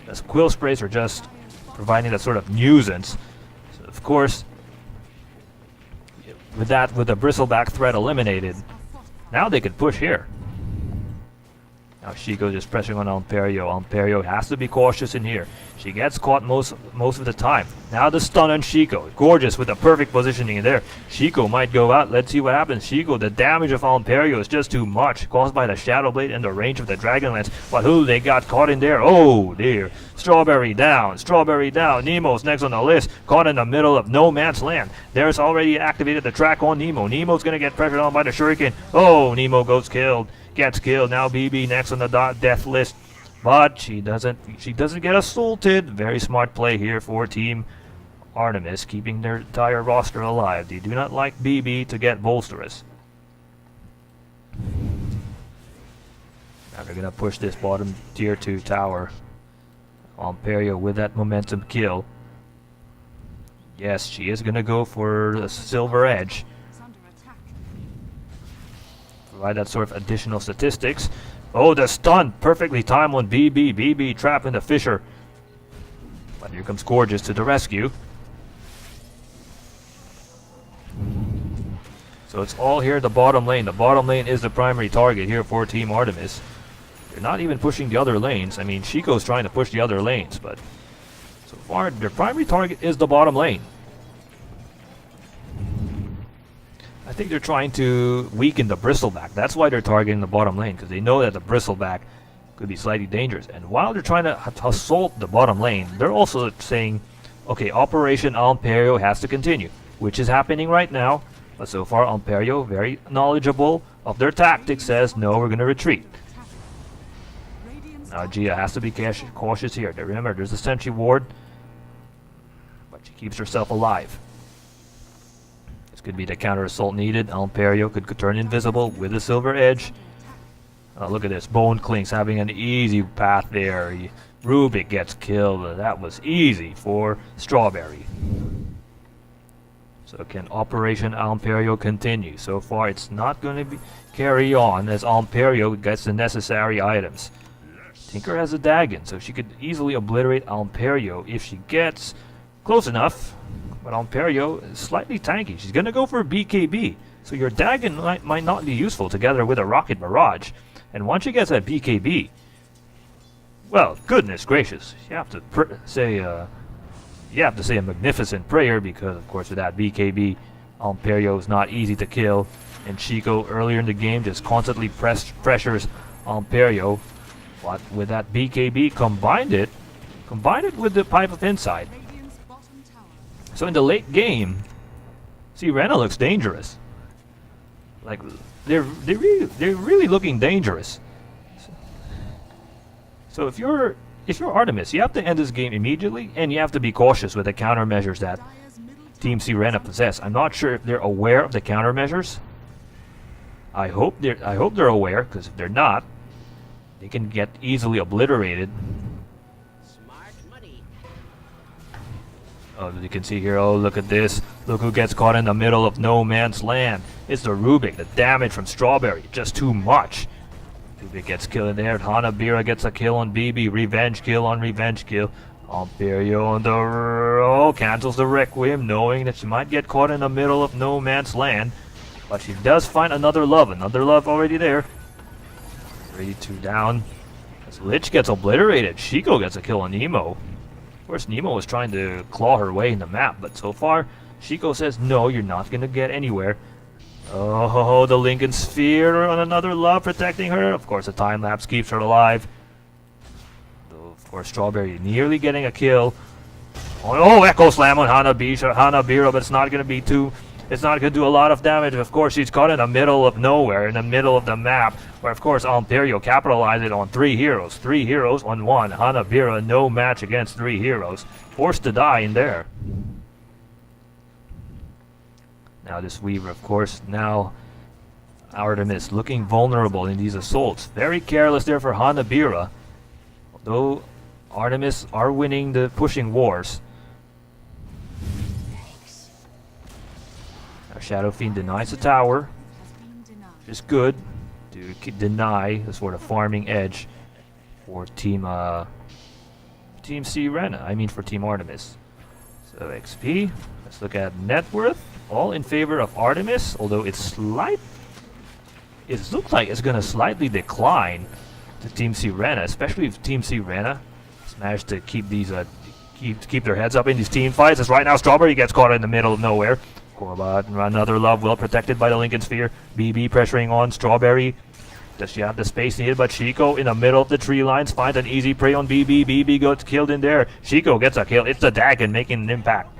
the Quill Sprays are just providing that sort of nuisance. So of course, with the Bristleback threat eliminated, now they can push here. Now Shiko just pressing on Imperio. Imperio has to be cautious in here. She gets caught most of the time. Now the stun on Shiko. Gorgeous with the perfect positioning in there. Shiko might go out. Let's see what happens. Shiko, the damage of Imperio is just too much, caused by the Shadow Blade and the range of the Dragon Lance. But who they got caught in there? Oh dear. Strawberry down. Strawberry down. Nemo's next on the list. Caught in the middle of no man's land. There's already activated the track on Nemo. Nemo's gonna get pressured on by the Shuriken. Oh, Nemo gets killed. Now BB next on the death list, but she doesn't get assaulted. Very smart play here for Team Artemis, keeping their entire roster alive. They do not like BB to get bolsterous. Now they're gonna push this bottom tier 2 tower. Imperio with that momentum kill. Yes, she is gonna go for the Silver Edge. Provide that sort of additional statistics. Oh, the stun! Perfectly timed on BB. BB trapping the Fisher. But here comes Gorgeous to the rescue. So it's all here at the bottom lane. The bottom lane is the primary target here for Team Artemis. They're not even pushing the other lanes. Shiko's trying to push the other lanes, but so far their primary target is the bottom lane. I think they're trying to weaken the Bristleback. That's why they're targeting the bottom lane, because they know that the Bristleback could be slightly dangerous. And while they're trying to assault the bottom lane, they're also saying, okay, Operation Imperio has to continue, which is happening right now. But so far, Imperio, very knowledgeable of their tactics, says, no, we're going to retreat. Now Gia has to be cautious here. Remember, there's a Sentry Ward, but she keeps herself alive. Could be the counter assault needed. Imperio could turn invisible with the Silver Edge. Look at this. Bone Clinks having an easy path there. Rubik gets killed. That was easy for Strawberry. So can Operation Imperio continue? So far it's not going to carry on as Imperio gets the necessary items. Tinker has a Dagon, so she could easily obliterate Imperio if she gets close enough. But Imperio is slightly tanky. She's going to go for a BKB. So your Dagon might not be useful together with a Rocket Barrage. And once she gets that BKB, well, goodness gracious, you have to say a magnificent prayer, because of course with that BKB, Imperio is not easy to kill. And Shiko earlier in the game just constantly pressures Imperio. But with that BKB, combined it with the Pipe of Insight. So in the late game, Searena looks dangerous. Like they're really looking dangerous. So if you're Artemis, you have to end this game immediately, and you have to be cautious with the countermeasures that Team Searena possess. I'm not sure if they're aware of the countermeasures. I hope they're aware, because if they're not, they can get easily obliterated. Oh, you can see here, oh, look at this. Look who gets caught in the middle of no man's land. It's the Rubik. The damage from Strawberry, just too much. Rubik gets killed in there. Hanabira gets a kill on BB. Revenge kill on revenge kill. Imperio on the cancels the Requiem, knowing that she might get caught in the middle of no man's land. But she does find another love. Another love already there. 32 down. As Lich gets obliterated, Shiko gets a kill on Nemo. Of course, Nemo was trying to claw her way in the map, but so far, Shiko says, no, you're not going to get anywhere. Oh, the Lincoln Sphere on another love protecting her. Of course, the time lapse keeps her alive. Though, of course, Strawberry nearly getting a kill. Oh, Echo Slam on Hanabira, but it's not going to be too... It's not going to do a lot of damage. Of course, she's caught in the middle of nowhere, in the middle of the map, where, of course, Alperio capitalized on 3 heroes. 3 heroes on 1. Hanabira, no match against 3 heroes. Forced to die in there. Now this Weaver, of course, now Artemis looking vulnerable in these assaults. Very careless there for Hanabira. Although Artemis are winning the pushing wars. Now Shadow Fiend denies the tower. Which is good to deny the sort of farming edge for Team Searena. I mean for Team Artemis. So XP. Let's look at net worth. All in favor of Artemis, although it looks like it's going to slightly decline to Team Searena, especially if Team Searena has managed to keep these keep their heads up in these team fights. As right now Strawberry gets caught in the middle of nowhere. Korbat, another love, well protected by the Lincoln Sphere. BB pressuring on Strawberry. Does she have the space needed? But Shiko in the middle of the tree lines finds an easy prey on BB. BB gets killed in there. Shiko gets a kill. It's the Dagon making an impact.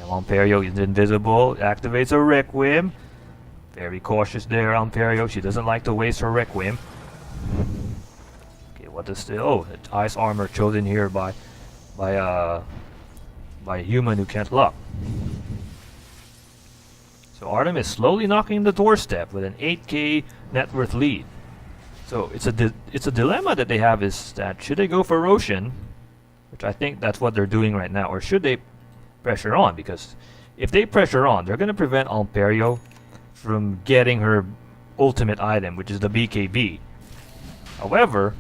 Alperio is invisible, activates a Requiem. Very cautious there, Alperio. She doesn't like to waste her Requiem. Okay, what is the... Oh, ice armor chosen here by a human who can't luck. So Artemis slowly knocking the doorstep with an 8k net worth lead. So it's a dilemma that they have, is that should they go for Roshan, which I think that's what they're doing right now, or should they pressure on? Because if they pressure on, they're going to prevent Alperio from getting her ultimate item, which is the BKB. However,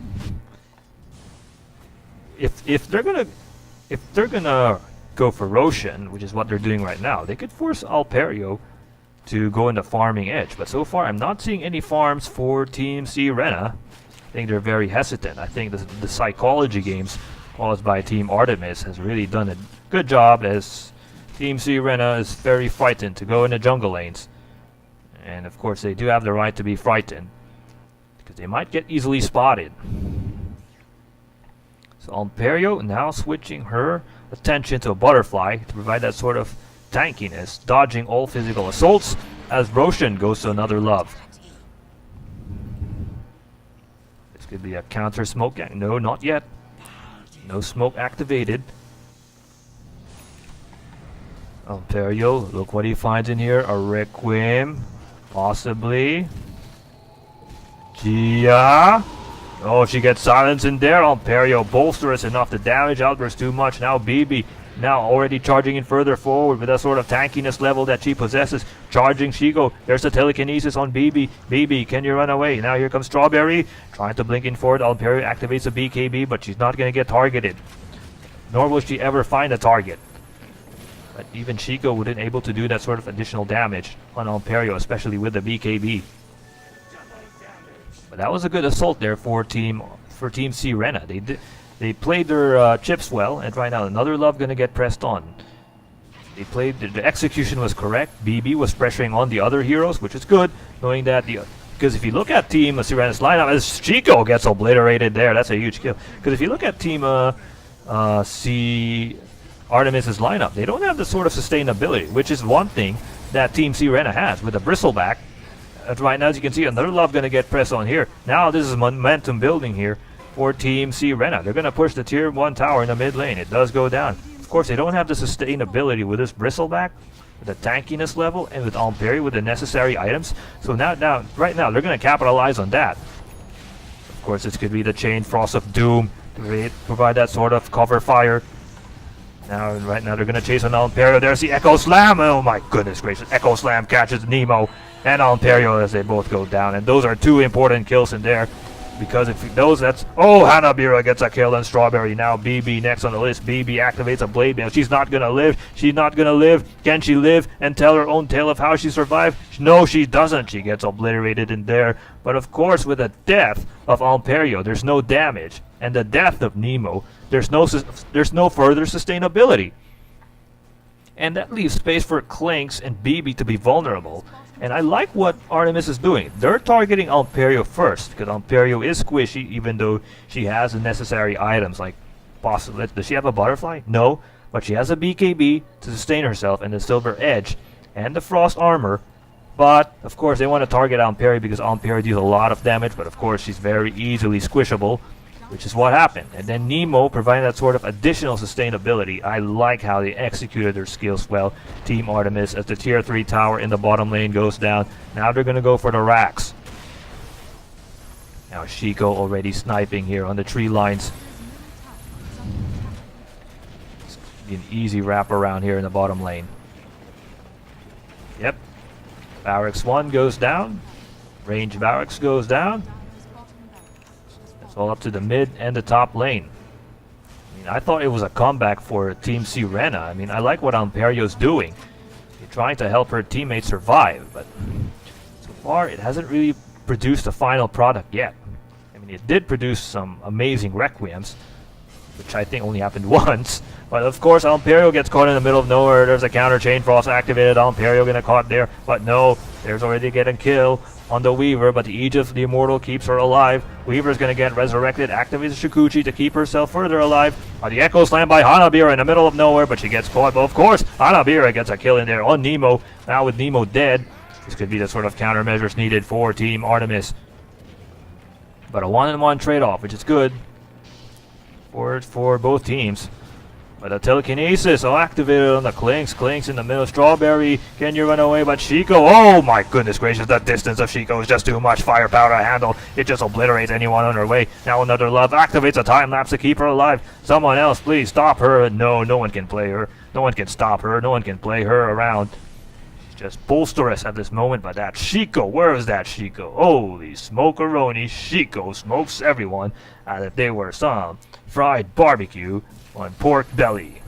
if they're gonna go for Roshan, which is what they're doing right now, they could force Alperio to go into farming edge. But so far, I'm not seeing any farms for Team Searena. I think they're very hesitant. I think the psychology games caused by Team Artemis has really done a good job, as Team Searena is very frightened to go into jungle lanes. And of course they do have the right to be frightened, because they might get easily spotted. So Alperio now switching her attention to a butterfly to provide that sort of tankiness, dodging all physical assaults, as Roshan goes to another love. This could be a counter smoke. No, not yet. No smoke activated. Alperio, look what he finds in here. A Requiem. Possibly. Gia. Oh, she gets silence in there. Alperio bolsters enough to damage Outburst too much. Now BB. Now already charging in further forward with that sort of tankiness level that she possesses. Charging Shiko. There's the telekinesis on BB. BB, can you run away? Now here comes Strawberry. Trying to blink in forward. Alperio activates a BKB, but she's not going to get targeted. Nor will she ever find a target. But even Shiko wouldn't able to do that sort of additional damage on Alperio, especially with the BKB. But that was a good assault there for Team Searena. They played their chips well, and right now another love gonna get pressed on. They played the execution was correct. BB was pressuring on the other heroes, which is good, knowing that because if you look at Team Serena's lineup, as Shiko gets obliterated there, that's a huge kill. Because if you look at Team Artemis's lineup, they don't have the sort of sustainability, which is one thing that Team Searena has with a bristleback. Right now, as you can see, another love going to get pressed on here. Now this is momentum building here for Team Searena. They're going to push the tier 1 tower in the mid lane. It does go down. Of course, they don't have the sustainability with this bristleback, with the tankiness level, and with Alperio with the necessary items. So right now, they're going to capitalize on that. Of course, this could be the Chain Frost of Doom to provide that sort of cover fire. Right now, they're going to chase on Alperio. There's the Echo Slam. Oh my goodness gracious. Echo Slam catches Nemo and Alperio as they both go down. And those are 2 important kills in there. because if he knows that's... Oh, Hanabira gets a kill on Strawberry. Now BB next on the list. BB activates a blade mail. She's not gonna live. She's not gonna live. Can she live and tell her own tale of how she survived? No, she doesn't. She gets obliterated in there. But of course, with the death of Alperio, there's no damage. And the death of Nemo, there's no further sustainability. And that leaves space for Clinks and BB to be vulnerable. And I like what Artemis is doing. They're targeting Alperio first, because Alperio is squishy, even though she has the necessary items, like possibly... Does she have a butterfly? No, but she has a BKB to sustain herself, and the Silver Edge, and the Frost Armor. But, of course, they want to target Alperio because Alperio deals a lot of damage, but of course she's very easily squishable, which is what happened. And then Nemo providing that sort of additional sustainability. I like how they executed their skills well. Team Artemis, as the tier 3 tower in the bottom lane goes down. Now they're going to go for the racks. Now Shiko already sniping here on the tree lines. It's an easy wrap around here in the bottom lane. Yep. Barracks 1 goes down. Range Barracks goes down. All up to the mid and the top lane. I mean, I thought it was a comeback for Team Searena. I mean, I like what Alperio's doing. He's trying to help her teammates survive, but so far it hasn't really produced a final product yet. I mean, it did produce some amazing Requiems, which I think only happened once. But of course, Alperio gets caught in the middle of nowhere. There's a counter Chain Frost activated. Alperio gonna caught there, but no, there's already getting kill on the Weaver, but the Aegis of the Immortal keeps her alive. Weaver's gonna get resurrected, activates Shikuchi to keep herself further alive. The Echo Slam by Hanabira in the middle of nowhere, but she gets caught. But of course, Hanabira gets a kill in there on Nemo. Now with Nemo dead, this could be the sort of countermeasures needed for Team Artemis. But a 1-on-1 trade-off, which is good for both teams. But the telekinesis all activated on the Clinks. Clinks in the middle. Strawberry, can you run away? But Shiko, oh my goodness gracious, the distance of Shiko is just too much firepower to handle. It just obliterates anyone on her way. Now another love activates a time lapse to keep her alive. Someone else, please stop her. No, no one can play her. No one can stop her. No one can play her around. She's just bolsterous at this moment. But that Shiko, where is that Shiko? Holy smokeroni, Shiko smokes everyone as if they were some fried barbecue on pork belly.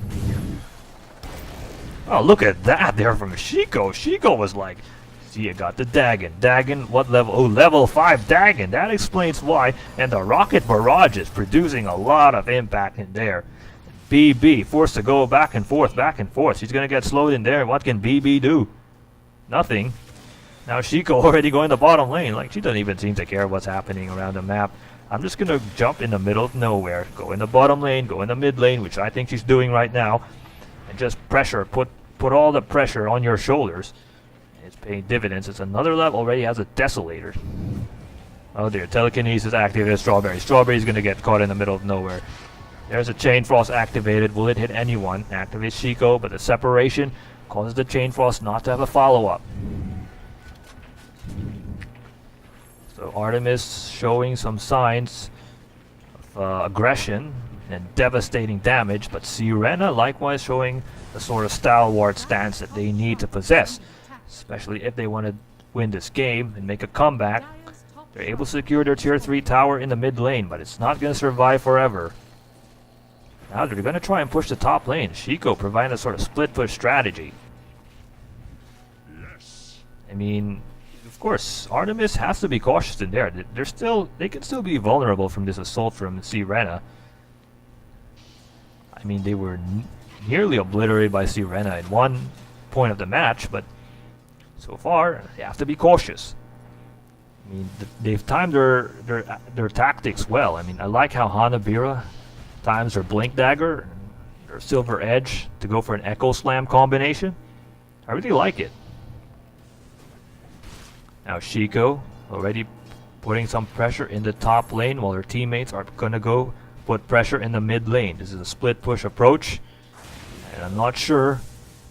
Oh, look at that there from Shiko. Shiko was like, see, you got the Dagon. Dagon, what level? Oh, level 5 Dagon. That explains why. And the rocket barrage is producing a lot of impact in there. BB forced to go back and forth, back and forth. She's going to get slowed in there. What can BB do? Nothing. Now Shiko already going to bottom lane. Like, she doesn't even seem to care what's happening around the map. I'm just going to jump in the middle of nowhere, go in the bottom lane, go in the mid lane, which I think she's doing right now, and just pressure, put all the pressure on your shoulders. It's paying dividends. It's another level, already has a Desolator. Oh dear, telekinesis activated Strawberry. Strawberry's going to get caught in the middle of nowhere. There's a Chain Frost activated. Will it hit anyone? Activates Shiko, but the separation causes the Chain Frost not to have a follow-up. So Artemis showing some signs of aggression and devastating damage, but Searena likewise showing the sort of stalwart stance that they need to possess, especially if they want to win this game and make a comeback. They're able to secure their tier 3 tower in the mid lane, but it's not going to survive forever. Now they're going to try and push the top lane. Shiko providing a sort of split push strategy. I mean, of course, Artemis has to be cautious in there. They can still be vulnerable from this assault from Searena. I mean, they were nearly obliterated by Searena at one point of the match, but so far they have to be cautious. I mean, they've timed their tactics well. I mean, I like how Hanabira times her Blink Dagger and her Silver Edge to go for an Echo Slam combination. I really like it. Now Shiko already putting some pressure in the top lane while her teammates are gonna go put pressure in the mid lane. This is a split push approach, and I'm not sure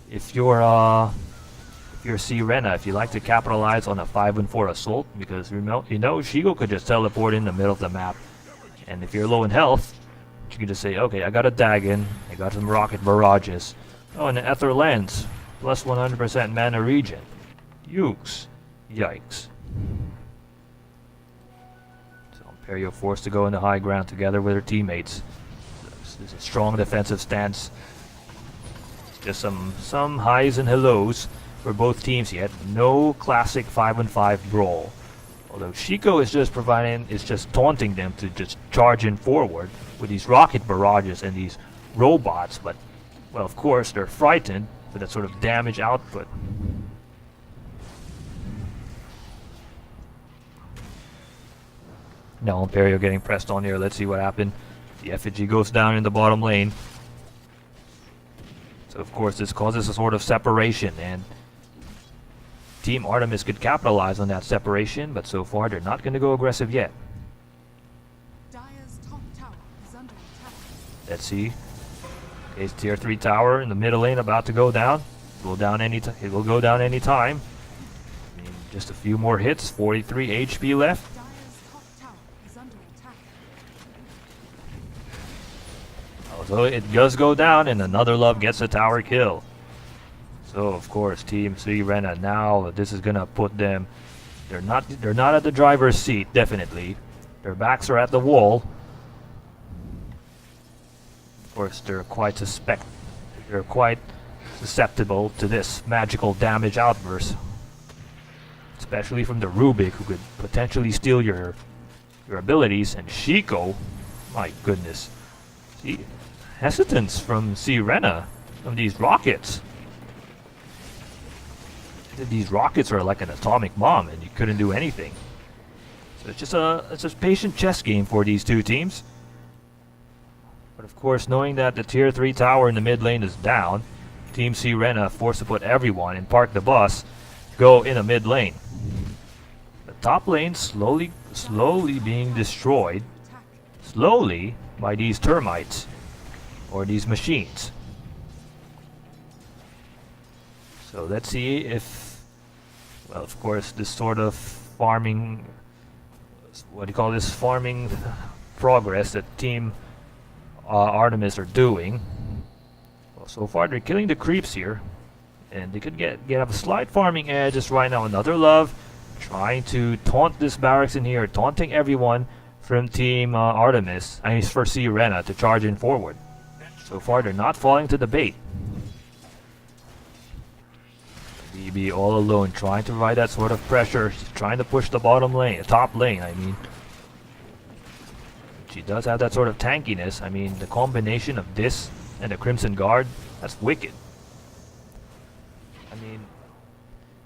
if you're Searena, if you like to capitalize on a 5-4 assault, because you know Shiko could just teleport in the middle of the map, and if you're low in health, you can just say, okay, I got a Dagon, I got some rocket barrages, oh, and an Ether Lens, plus 100% mana regen. Ukes. Yikes. So Imperio forced to go in the high ground together with her teammates. This is a strong defensive stance. Just some highs and hellos for both teams yet. No classic 5-on-5 brawl. Although Shiko is just taunting them to just charge in forward with these rocket barrages and these robots, but well, of course they're frightened for that sort of damage output. Now Imperio getting pressed on here. Let's see what happened. The effigy goes down in the bottom lane. So of course this causes a sort of separation, and Team Artemis could capitalize on that separation, but so far they're not going to go aggressive yet. Dire's top tower is under attack. Let's see. Okay, tier 3 tower in the middle lane about to go down. It will go down any time. I mean, just a few more hits. 43 HP left. Dire's top tower is under attack. So it does go down, and another love gets a tower kill. So of course, Team Searena now, this is gonna put them. They're not at the driver's seat, definitely. Their backs are at the wall. Of course, they're quite susceptible to this magical damage outburst, especially from the Rubik, who could potentially steal your abilities. And Shiko, my goodness, see, hesitance from Searena from these rockets. These rockets are like an atomic bomb, and you couldn't do anything. So it's just a patient chess game for these two teams. But of course, knowing that the tier 3 tower in the mid lane is down, Team Searena forced to put everyone and park the bus, go in the mid lane. The top lane slowly being destroyed, slowly by these termites or these machines. So let's see if, well, of course, this sort of farming, what do you call this, farming progress that Team Artemis are doing. Well, so far they're killing the creeps here, and they could get a slight farming edge just right now. Another love trying to taunt this barracks in here, taunting everyone from Team Artemis, I mean for Searena, to charge in forward. So far they're not falling to the bait. BB all alone, trying to provide that sort of pressure. She's trying to push the bottom lane, top lane, I mean. She does have that sort of tankiness. I mean, the combination of this and the Crimson Guard, that's wicked. I mean,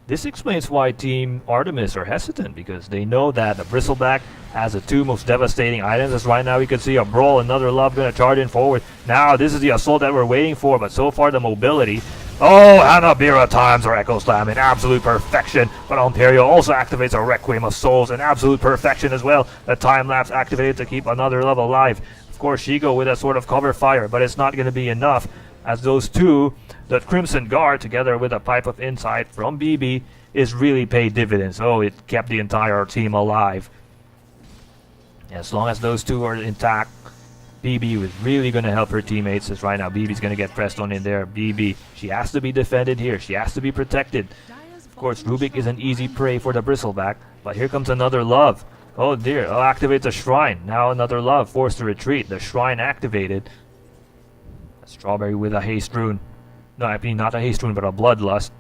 this explains why Team Artemis are hesitant, because they know that the Bristleback has the two most devastating items. As right now we can see a brawl, another love gonna charge in forward. Now this is the assault that we're waiting for, but so far the mobility. Oh, Hanabira times our Echo Slam in absolute perfection, but Imperio also activates a Requiem of Souls in absolute perfection as well. The time lapse activated to keep another love alive. Of course, Shigo with a sort of cover fire, but it's not going to be enough, as those two, the Crimson Guard together with a Pipe of Insight from BB, is really paid dividends. Oh, it kept the entire team alive. As long as those two are intact, BB was really going to help her teammates, as right now BB's going to get pressed on in there. BB, she has to be defended here. She has to be protected. Of course, Rubik is an easy prey for the Bristleback, but here comes another love. Oh dear, I'll activate the Shrine. Now another love, forced to retreat. The Shrine activated. A Strawberry with a Haste Rune. No, I mean not a Haste Rune, but a Bloodlust.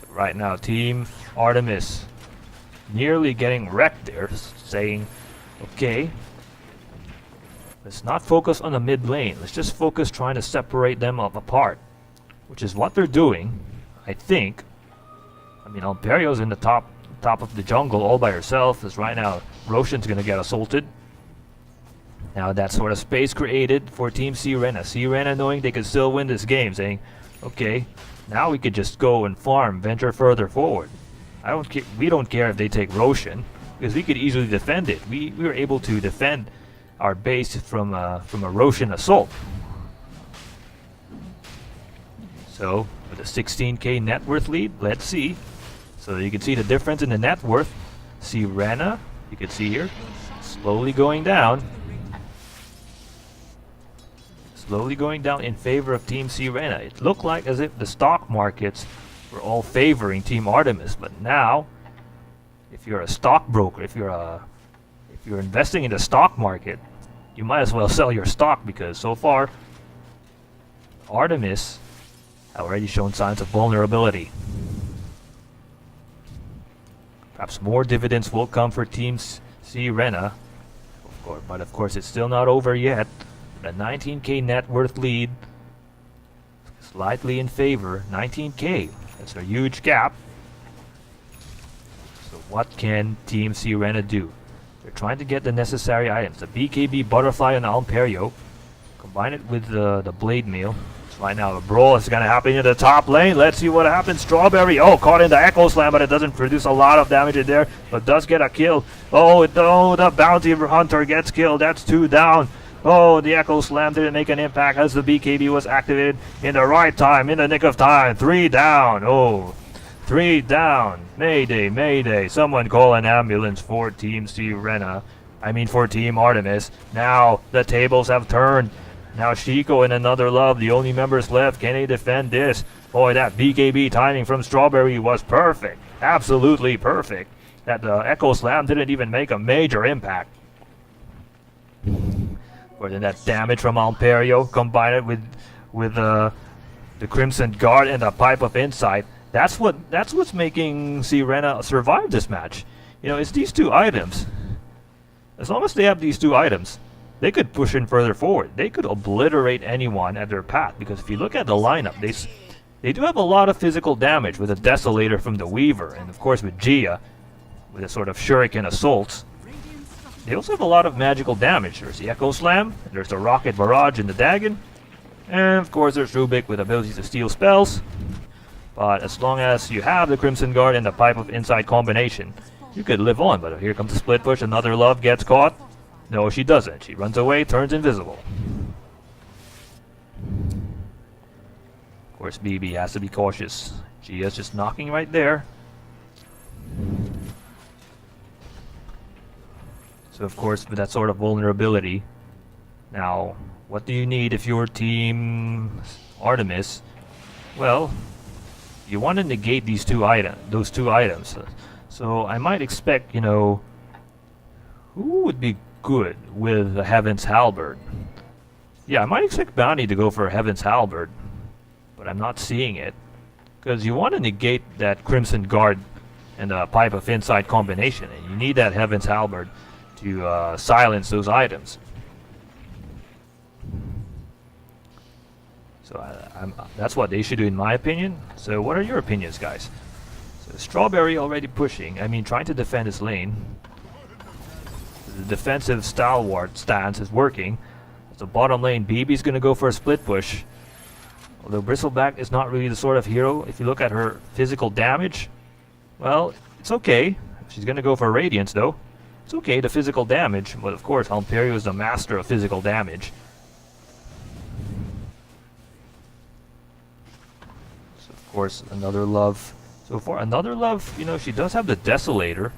So right now, Team Artemis nearly getting wrecked there, saying, okay, let's not focus on the mid lane. Let's just focus trying to separate them apart, which is what they're doing, I think. I mean, Imperio's in the top of the jungle all by herself, as right now Roshan's gonna get assaulted. Now that sort of space created for Team Searena. Searena knowing they could still win this game, saying, okay, now we could just go and farm, venture further forward. We don't care if they take Roshan, because we could easily defend it. We were able to defend our base from a Roshan assault. So with a 16k net worth lead, let's see. So you can see the difference in the net worth. Searena, you can see here, slowly going down. Slowly going down in favor of Team Searena. It looked like as if the stock markets were all favoring Team Artemis, but now, if you're a stockbroker, if you're if you're investing in the stock market, you might as well sell your stock, because so far Artemis have already shown signs of vulnerability. Perhaps more dividends will come for Team Searena, but of course it's still not over yet. The 19k net worth lead slightly in favor. 19k, that's a huge gap. So what can Team Searena do? They're trying to get the necessary items. The BKB Butterfly and Alperio. Combine it with the Blade Meal. So right now a brawl is going to happen in the top lane. Let's see what happens. Strawberry, oh, caught in the Echo Slam, but it doesn't produce a lot of damage in there. But does get a kill. Oh, the Bounty Hunter gets killed. That's 2 down. Oh, the Echo Slam didn't make an impact as the BKB was activated in the right time, in the nick of time. 3 down. Oh, 3 down. Mayday, mayday. Someone call an ambulance for Team Searena. I mean for Team Artemis. Now the tables have turned. Now Chico and Another Love, the only members left. Can they defend this? Boy, that BKB timing from Strawberry was perfect. Absolutely perfect. That Echo Slam didn't even make a major impact. Or then that damage from Alperio, combine it with the Crimson Guard and the Pipe of Insight. That's what's making Searena survive this match. You know, it's these 2 items. As long as they have these 2 items, they could push in further forward. They could obliterate anyone at their path. Because if you look at the lineup, they do have a lot of physical damage with a Desolator from the Weaver, and of course with Gia, with a sort of Shuriken Assaults. They also have a lot of magical damage. There's the Echo Slam, there's the Rocket Barrage and the Dagon, and of course there's Rubik with abilities to steal spells. But as long as you have the Crimson Guard and the Pipe of Insight combination, you could live on. But here comes the split push. Another Love gets caught. No, she doesn't. She runs away, turns invisible. Of course, BB has to be cautious. Gia's just knocking right there. So of course, with that sort of vulnerability, now, what do you need if you're Team Artemis? Well, you want to negate those 2 items. So I might expect, you know, who would be good with the Heaven's Halberd? Yeah, I might expect Bounty to go for Heaven's Halberd, but I'm not seeing it. Because you want to negate that Crimson Guard and the Pipe of Insight combination, and you need that Heaven's Halberd to silence those items. So that's what they should do in my opinion. So what are your opinions, guys? So Strawberry already pushing, trying to defend his lane. The defensive stalwart stance is working. So bottom lane, BB's gonna go for a split push. Although Bristleback is not really the sort of hero. If you look at her physical damage, well, it's okay. She's gonna go for Radiance though. It's okay, the physical damage, but of course Alperio is the master of physical damage. So of course, Another Love. So for Another Love, you know, she does have the Desolator.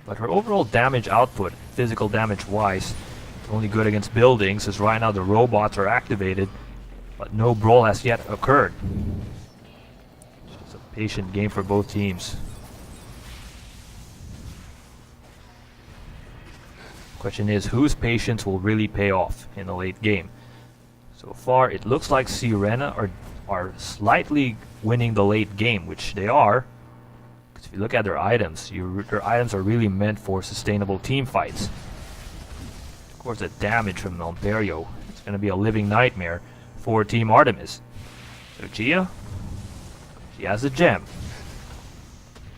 But her overall damage output, physical damage wise, is only good against buildings, as right now the robots are activated, but no brawl has yet occurred. It's a patient game for both teams. Question is, whose patience will really pay off in the late game? So far, it looks like Searena are slightly winning the late game, which they are. Because if you look at their items, their items are really meant for sustainable team fights. Of course, the damage from Alperio, it's going to be a living nightmare for Team Artemis. So Gia, she has a gem.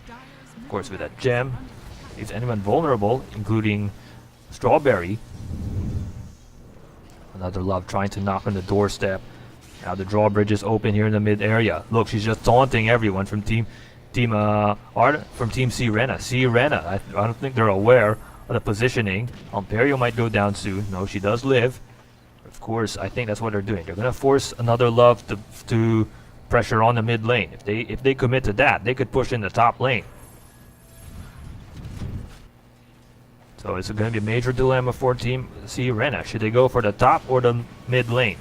Of course, with that gem, leaves anyone vulnerable, including Strawberry. Another Love trying to knock on the doorstep. Now the drawbridge is open here in the mid area. Look, she's just taunting everyone from Team Searena. I don't think they're aware of the positioning. Alperio might go down soon. No, she does live. Of course, I think that's what they're doing. They're gonna force Another Love to pressure on the mid lane. If they commit to that, they could push in the top lane. So it's going to be a major dilemma for Team Searena. Should they go for the top or the mid lane?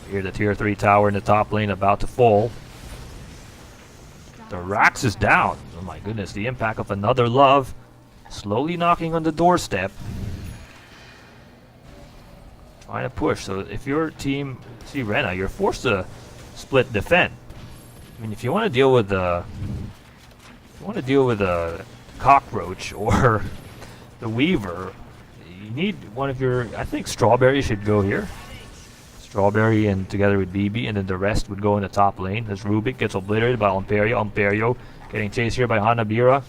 Here the tier 3 tower in the top lane about to fall. The Rax is down. Oh my goodness, the impact of another love. Slowly knocking on the doorstep. Trying to push. So if you're team Searena, you're forced to split defend. I mean, if you want to deal with the cockroach or the weaver, you need one of your. I think Strawberry should go here. Strawberry and together with BB, and then the rest would go in the top lane as Rubik gets obliterated by Alperio. Alperio getting chased here by Hanabira.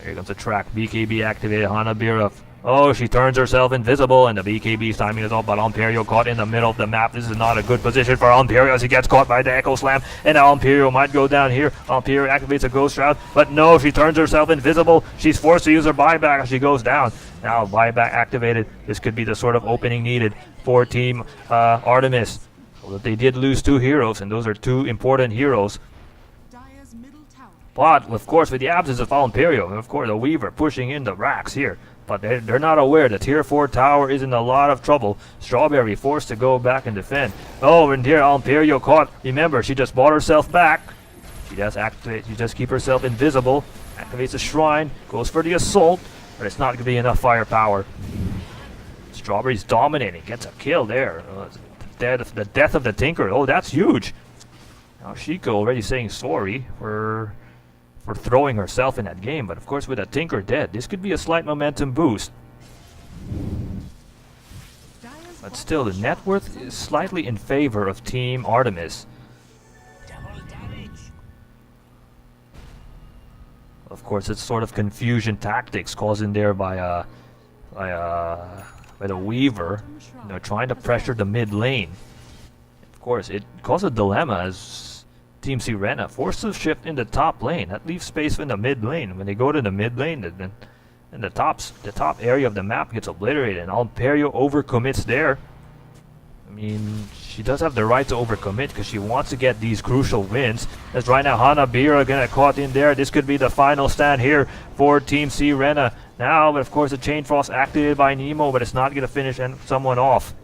Here comes the track. BKB activated. Hanabira. Oh, she turns herself invisible, and the BKB's timing is off, but Alperio caught in the middle of the map. This is not a good position for Alperio as he gets caught by the Echo Slam, and now Alperio might go down here. Alperio activates a Ghost Shroud, but no, she turns herself invisible. She's forced to use her buyback as she goes down. Now buyback activated. This could be the sort of opening needed for Team Artemis. Well, they did lose 2 heroes, and those are 2 important heroes. Dire's middle tower. But, of course, with the absence of Alperio, and of course the Weaver pushing in the Rax here. But they're not aware the tier 4 tower is in a lot of trouble. Strawberry forced to go back and defend. Oh, and here Alperio caught. Remember, she just bought herself back. She does activate. She just keep herself invisible. Activates a shrine. Goes for the assault. But it's not going to be enough firepower. Strawberry's dominating. Gets a kill there. The death of the Tinker. Oh, that's huge. Now Shiko already saying sorry for throwing herself in that game, but of course with a Tinker dead, this could be a slight momentum boost. But still, the net worth is slightly in favor of Team Artemis. Of course, it's sort of confusion tactics caused in there by the Weaver, trying to pressure the mid lane. Of course, it caused a dilemma as Team Searena forced to shift in the top lane. That leaves space in the mid lane. When they go to the mid lane, then the top area of the map gets obliterated, and Alperio overcommits there. I mean, she does have the right to overcommit because she wants to get these crucial wins. As right now, Hanabira gonna caught in there. This could be the final stand here for Team Searena. Now, but of course, the Chain Frost activated by Nemo, but it's not gonna finish someone off.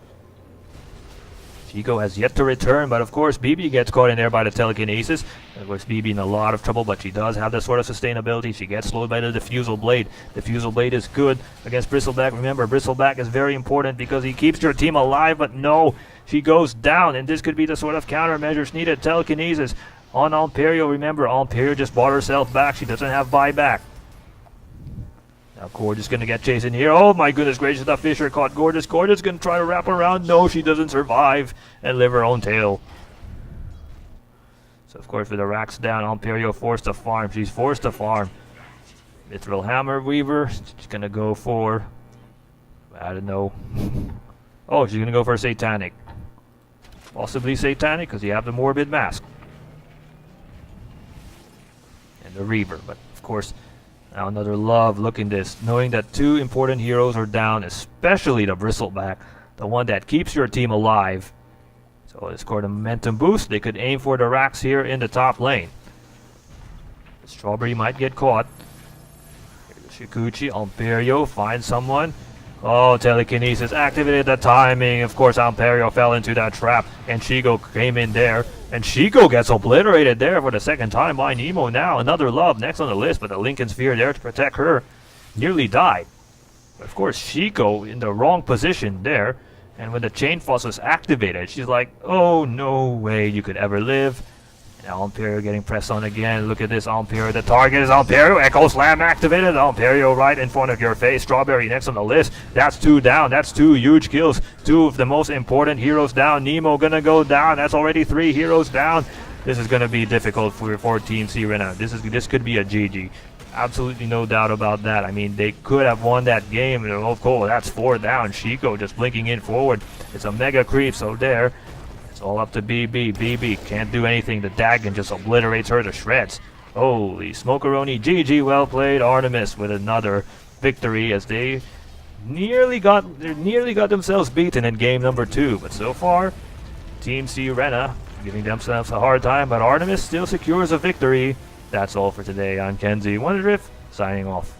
Chico has yet to return, but of course BB gets caught in there by the telekinesis. Of course BB in a lot of trouble, but she does have the sort of sustainability. She gets slowed by the Diffusal Blade. Diffusal Blade is good against Bristleback. Remember, Bristleback is very important because he keeps your team alive, but no, she goes down, and this could be the sort of countermeasures needed. Telekinesis on Alperio. Remember, Alperio just bought herself back. She doesn't have buyback. Now Gorgeous gonna get chased in here. Oh my goodness gracious, the Fisher caught Gorgeous. Gorgeous gonna try to wrap around. No, she doesn't survive and live her own tail. So of course with the Rax down, Alperio forced to farm. She's forced to farm. Mithril Hammer Weaver. She's gonna go for, I don't know. Oh, she's gonna go for a Satanic. Possibly Satanic because you have the Morbid Mask. And the Reaver, but of course now another love. Look in this, knowing that 2 important heroes are down, especially the Bristleback, the one that keeps your team alive. So it's scored a momentum boost. They could aim for the Rax here in the top lane. Strawberry might get caught. Here's Shikuchi. Alperio finds someone. Oh, telekinesis activated the timing. Of course, Alperio fell into that trap, and Shigo came in there. And Shigo gets obliterated there for the second time by Nemo. Now another love next on the list, but the Lincoln Sphere there to protect her. Nearly died. But of course, Shiko in the wrong position there. And when the Chain Frost was activated, she's like, oh, no way you could ever live. Now Alperio getting pressed on again. Look at this, Alperio. The target is Alperio. Echo Slam activated. Alperio right in front of your face. Strawberry next on the list. That's 2 down. That's 2 huge kills. 2 of the most important heroes down. Nemo gonna go down. That's already 3 heroes down. This is gonna be difficult for Team Searena. This could be a GG. Absolutely no doubt about that. I mean, they could have won that game. And of course, that's 4 down. Shiko just blinking in forward. It's a mega creep, so there. It's all up to BB. BB can't do anything. The Dagon just obliterates her to shreds. Holy smokeroni. GG, well played. Artemis with another victory as they nearly got themselves beaten in game number 2. But so far, Team Searena giving themselves a hard time, but Artemis still secures a victory. That's all for today. I'm Kenzie Wonderdrift, signing off.